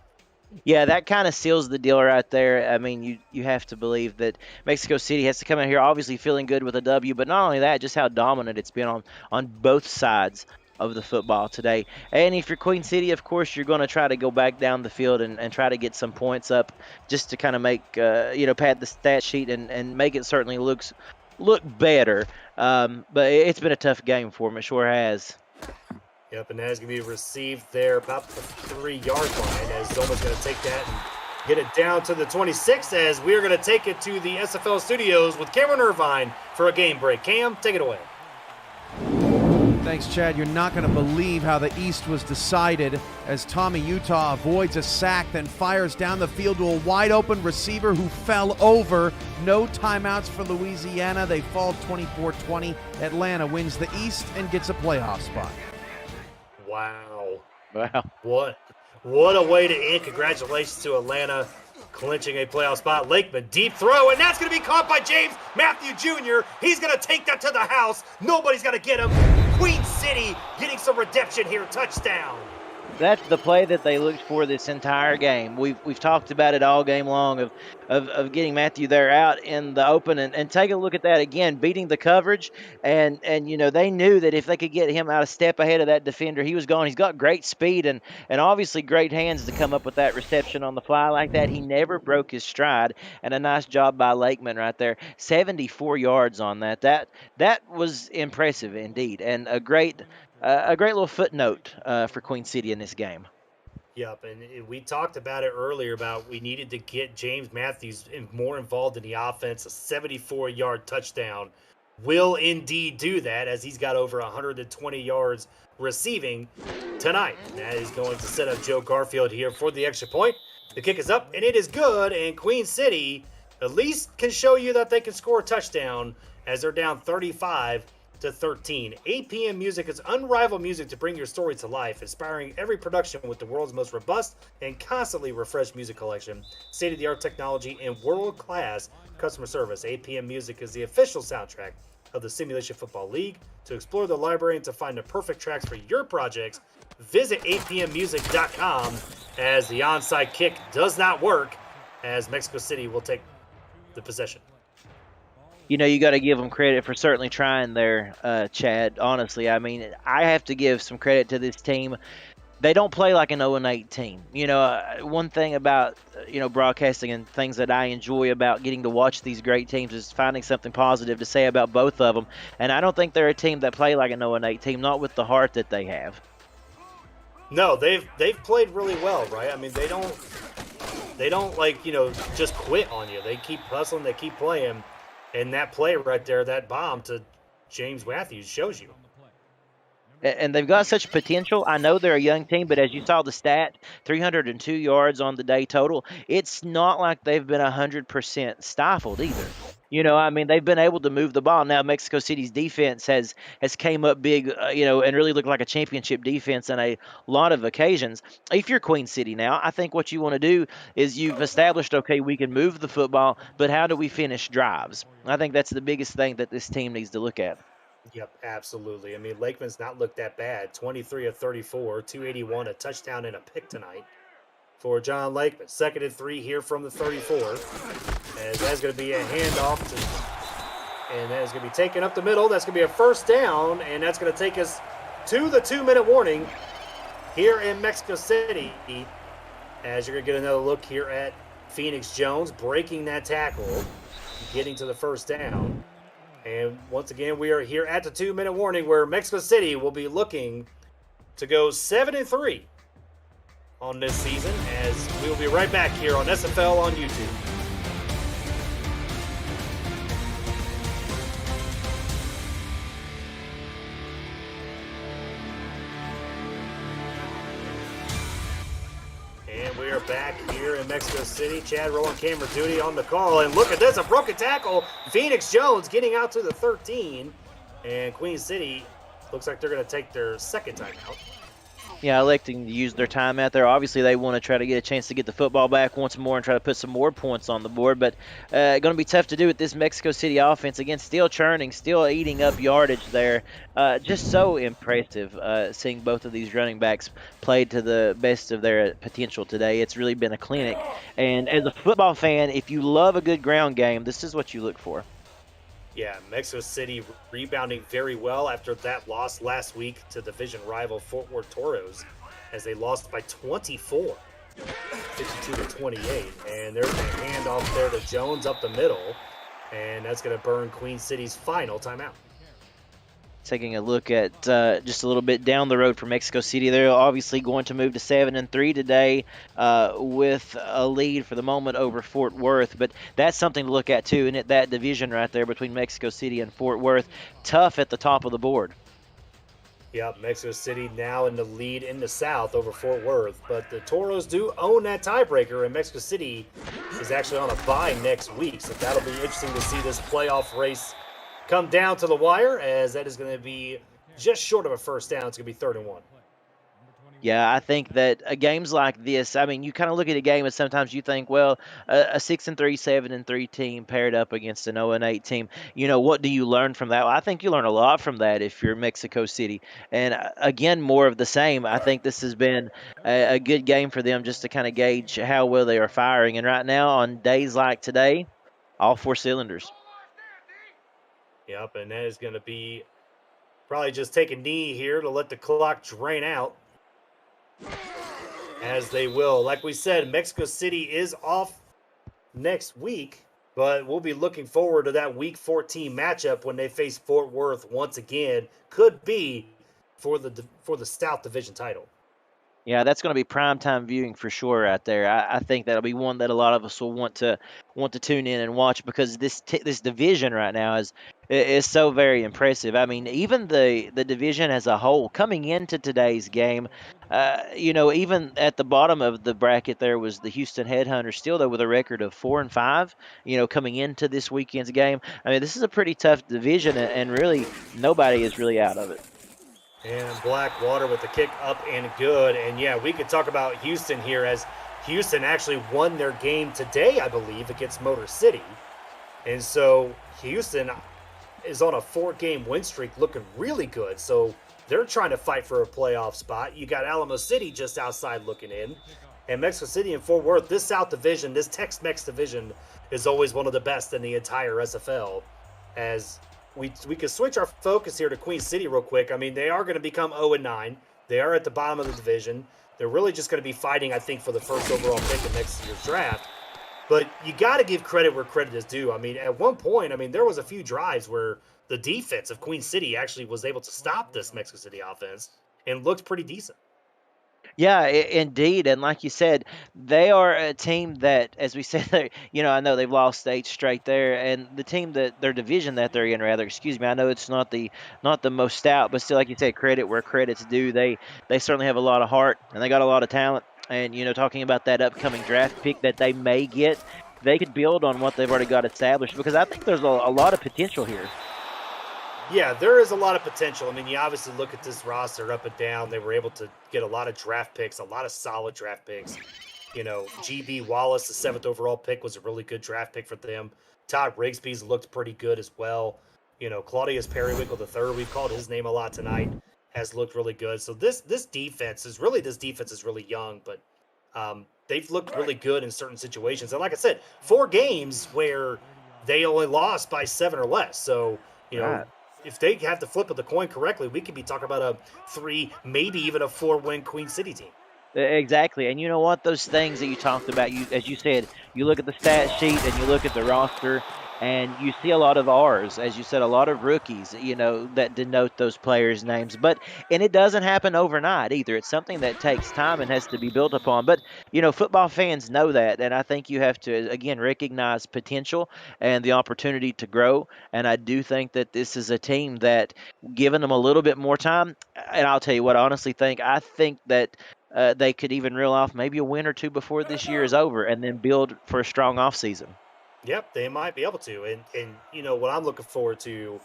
Yeah, that kind of seals the deal right there. I mean, you have to believe that Mexico City has to come in here obviously feeling good with a W, but not only that, just how dominant it's been on both sides of the football today. And if you're Queen City, of course, you're going to try to go back down the field and try to get some points up just to kind of make, pad the stat sheet and make it certainly look better. But it's been a tough game for them. It sure has. Yep, and that is going to be received there about the 3-yard line as Zoma's going to take that and get it down to the 26 as we're going to take it to the SFL studios with Cameron Irvine for a game break. Cam, take it away. Thanks, Chad. You're not going to believe how the East was decided as Tommy Utah avoids a sack, then fires down the field to a wide-open receiver who fell over. No timeouts for Louisiana. They fall 24-20. Atlanta wins the East and gets a playoff spot. Wow. Wow. What a way to end. Congratulations to Atlanta clinching a playoff spot. Lakeman, deep throw, and that's going to be caught by James Matthew Jr. He's going to take that to the house. Nobody's going to get him. Queen City getting some redemption here. Touchdown. That's the play that they looked for this entire game. We've talked about it all game long of getting Matthew there out in the open and take a look at that again, beating the coverage and they knew that if they could get him out a step ahead of that defender, he was gone. He's got great speed and obviously great hands to come up with that reception on the fly like that. He never broke his stride, and a nice job by Lakeman right there. 74 yards on that. That was impressive indeed, and a great little footnote for Queen City in this game. Yep, and we talked about it earlier about we needed to get James Matthews more involved in the offense. A 74-yard touchdown will indeed do that as he's got over 120 yards receiving tonight. That is going to set up Joe Garfield here for the extra point. The kick is up, and it is good, and Queen City at least can show you that they can score a touchdown as they're down 35-13. 8 p.m. Music is unrivaled music to bring your story to life, inspiring every production with the world's most robust and constantly refreshed music collection, state-of-the-art technology, and world-class customer service. 8 p.m. Music is the official soundtrack of the Simulation Football League. To explore the library and to find the perfect tracks for your projects, visit 8pmmusic.com as the onside kick does not work as Mexico City will take the possession. You got to give them credit for certainly trying there, Chad. Honestly, I mean, I have to give some credit to this team. They don't play like an 0-8 team. One thing about, broadcasting and things that I enjoy about getting to watch these great teams is finding something positive to say about both of them. And I don't think they're a team that play like an 0-8 team, not with the heart that they have. No, they've played really well, right? I mean, they don't just quit on you. They keep hustling, they keep playing. And that play right there, that bomb to James Matthews shows you. And they've got such potential. I know they're a young team, but as you saw the stat, 302 yards on the day total, it's not like they've been 100% stifled either. They've been able to move the ball. Now, Mexico City's defense has came up big, and really looked like a championship defense on a lot of occasions. If you're Queen City now, I think what you want to do is you've established, okay, we can move the football, but how do we finish drives? I think that's the biggest thing that this team needs to look at. Yep, absolutely. I mean, Lakeman's not looked that bad. 23 of 34, 281, a touchdown and a pick tonight for John Lakeman. 2nd and 3 here from the 34. As that's going to be a handoff and that is going to be taken up the middle. That's going to be a first down, and that's going to take us to the 2-minute warning here in Mexico City. As you're going to get another look here at Phoenix Jones breaking that tackle, getting to the first down. And once again, we are here at the 2-minute warning where Mexico City will be looking to go 7-3 on this season, as we will be right back here on SFL on YouTube. And we are back here in Mexico City. Chad Rowan, camera duty on the call. And look at this, a broken tackle. Phoenix Jones getting out to the 13. And Queen City looks like they're going to take their second time out. Yeah, electing to use their time out there. Obviously, they want to try to get a chance to get the football back once more and try to put some more points on the board. But going to be tough to do with this Mexico City offense. Again, still churning, still eating up yardage there. Just so impressive seeing both of these running backs played to the best of their potential today. It's really been a clinic. And as a football fan, if you love a good ground game, this is what you look for. Yeah, Mexico City rebounding very well after that loss last week to division rival Fort Worth Toros as they lost by 24, 52 to 28. And there's a handoff there to Jones up the middle, and that's going to burn Queen City's final timeout. Taking a look at just a little bit down the road for Mexico City, they're obviously going to move to 7-3 today with a lead for the moment over Fort Worth. But that's something to look at too, and that division right there between Mexico City and Fort Worth, tough at the top of the board. Yep, Mexico City now in the lead in the South over Fort Worth, but the Toros do own that tiebreaker, and Mexico City is actually on a bye next week, so that'll be interesting to see this playoff race come down to the wire, as that is going to be just short of a first down. It's going to be 3rd and 1. Yeah, I think that games like this, I mean, you kind of look at a game and sometimes you think, well, a 6-3, 7-3 team paired up against an 0-8 team, what do you learn from that? Well, I think you learn a lot from that if you're Mexico City. And again, more of the same. I think this has been a good game for them just to kind of gauge how well they are firing. And right now, on days like today, all 4 cylinders. Yep, and that is going to be probably just take a knee here to let the clock drain out, as they will. Like we said, Mexico City is off next week, but we'll be looking forward to that Week 14 matchup when they face Fort Worth once again. Could be for the South Division title. Yeah, that's going to be primetime viewing for sure right there. I think that'll be one that a lot of us will want to tune in and watch because this division right now is so very impressive. I mean, even the division as a whole coming into today's game, even at the bottom of the bracket there was the Houston Headhunters still though with a record of 4-5. Coming into this weekend's game. I mean, this is a pretty tough division, and really nobody is really out of it. And Blackwater with the kick up and good. And yeah, we could talk about Houston here, as Houston actually won their game today, I believe, against Motor City. And so Houston is on a 4-game win streak looking really good. So they're trying to fight for a playoff spot. You got Alamo City just outside looking in. And Mexico City and Fort Worth, this South Division, this Tex-Mex division is always one of the best in the entire SFL. As we can switch our focus here to Queen City real quick. I mean, they are going to become 0-9. They are at the bottom of the division. They're really just going to be fighting, I think, for the first overall pick in next year's draft. But you got to give credit where credit is due. I mean, at one point, there was a few drives where the defense of Queen City actually was able to stop this Mexico City offense and looked pretty decent. Yeah, indeed, and like you said, they are a team that, as we said, I know they've lost 8 straight there, and the team that their division that they're in, rather, excuse me, I know it's not the most stout, but still, like you said, credit where credit's due. They certainly have a lot of heart, and they got a lot of talent. And talking about that upcoming draft pick that they may get, they could build on what they've already got established because I think there's a lot of potential here. Yeah, there is a lot of potential. I mean, you obviously look at this roster up and down. They were able to get a lot of draft picks, a lot of solid draft picks. GB Wallace, the 7th overall pick, was a really good draft pick for them. Todd Rigsby's looked pretty good as well. Claudius Periwinkle III, we've called his name a lot tonight, has looked really good. So this defense is really young, but they've looked really good in certain situations. And like I said, 4 games where they only lost by 7 or less. So, Right. if they have to flip of the coin correctly, we could be talking about a 3, maybe even a 4-win Queen City team. Exactly, and you know what? Those things that you talked about, as you said, you look at the stat sheet and you look at the roster, and you see a lot of R's, as you said, a lot of rookies, that denote those players' names. And it doesn't happen overnight either. It's something that takes time and has to be built upon. But football fans know that, and I think you have to again recognize potential and the opportunity to grow. And I do think that this is a team that, given them a little bit more time, and I'll tell you what, I honestly think, that. They could even reel off maybe a win or two before this year is over and then build for a strong offseason. Yep, they might be able to. And what I'm looking forward to,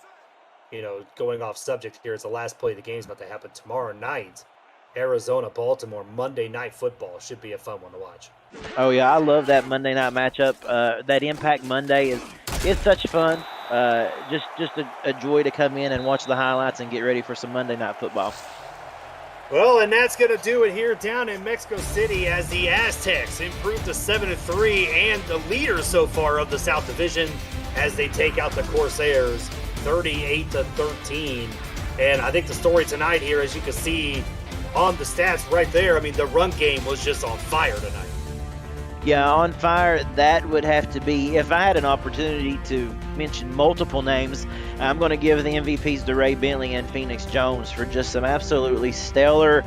going off subject here, is the last play of the game is about to happen tomorrow night. Arizona, Baltimore, Monday Night Football should be a fun one to watch. Oh yeah, I love that Monday night matchup. That Impact Monday is such fun. Just a joy to come in and watch the highlights and get ready for some Monday Night Football. Well, and that's going to do it here down in Mexico City as the Aztecs improve to 7-3 and the leaders so far of the South Division as they take out the Corsairs 38-13. And I think the story tonight here, as you can see on the stats right there, I mean, the run game was just on fire tonight. Yeah, on fire. That would have to be, if I had an opportunity to mention multiple names, I'm going to give the MVPs to Ray Bentley and Phoenix Jones for just some absolutely stellar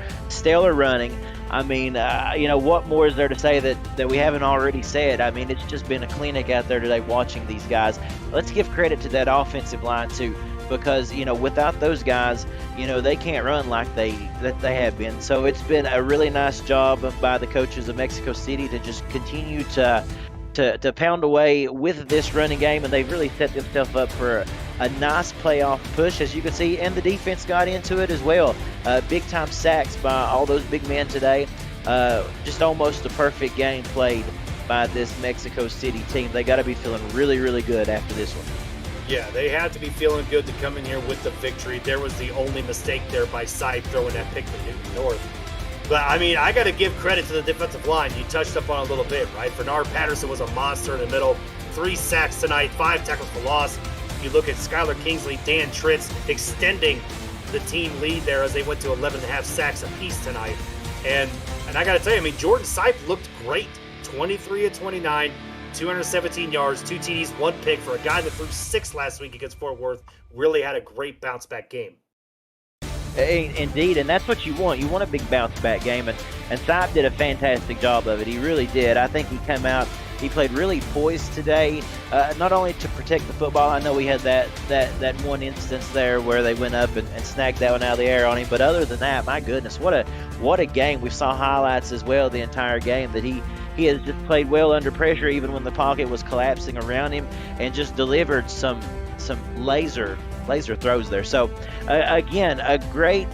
running. I mean, what more is there to say that we haven't already said? I mean, it's just been a clinic out there today watching these guys. Let's give credit to that offensive line too, because without those guys, they can't run like they have been. So it's been a really nice job by the coaches of Mexico City to just continue to pound away with this running game, and they've really set themselves up for a nice playoff push, as you can see, and the defense got into it as well. Big time sacks by all those big men today. Just almost a perfect game played by this Mexico City team. They got to be feeling really, really good after this one. Yeah, they had to be feeling good to come in here with the victory. There was the only mistake there by Sipe throwing that pick to Newton North. But, I mean, I got to give credit to the defensive line. You touched up on it a little bit, right? Bernard Patterson was a monster in the middle. 3 sacks tonight, 5 tackles for loss. You look at Skylar Kingsley, Dan Tritz extending the team lead there as they went to 11.5 sacks apiece tonight. And I got to tell you, I mean, Jordan Sipe looked great. 23 of 29. 217 yards, 2 TDs, 1 pick for a guy that threw 6 last week against Fort Worth. Really had a great bounce-back game. Indeed, and that's what you want. You want a big bounce-back game, and Sipe did a fantastic job of it. He really did. I think he came out, he played really poised today, not only to protect the football. I know we had that one instance there where they went up and snagged that one out of the air on him, but other than that, my goodness, what a game. We saw highlights as well the entire game that he has just played well under pressure, even when the pocket was collapsing around him, and just delivered some laser throws there. So again, a great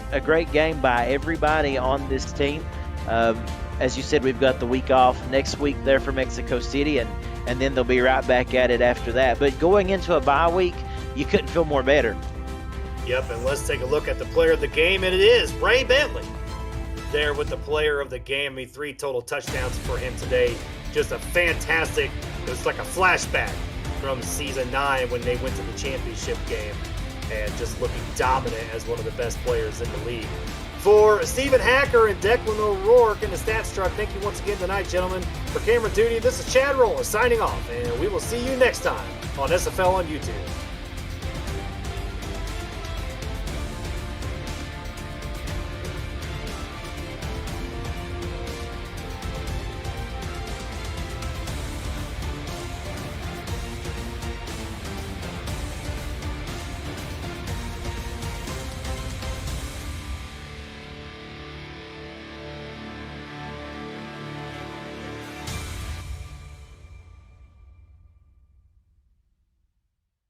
game by everybody on this team. As you said, we've got the week off next week there for Mexico City, and then they'll be right back at it after that. But going into a bye week, you couldn't feel more better. Yep, and let's take a look at the player of the game, and it is Ray Bentley. There with the player of the game. I mean, 3 total touchdowns for him today. Just a fantastic, it was like a flashback from season 9 when they went to the championship game, and just looking dominant as one of the best players in the league. For Stephen Hacker and Declan O'Rourke in the Stats Truck, thank you once again tonight, gentlemen. For Camera Duty, this is Chad Roller signing off, and we will see you next time on SFL on YouTube.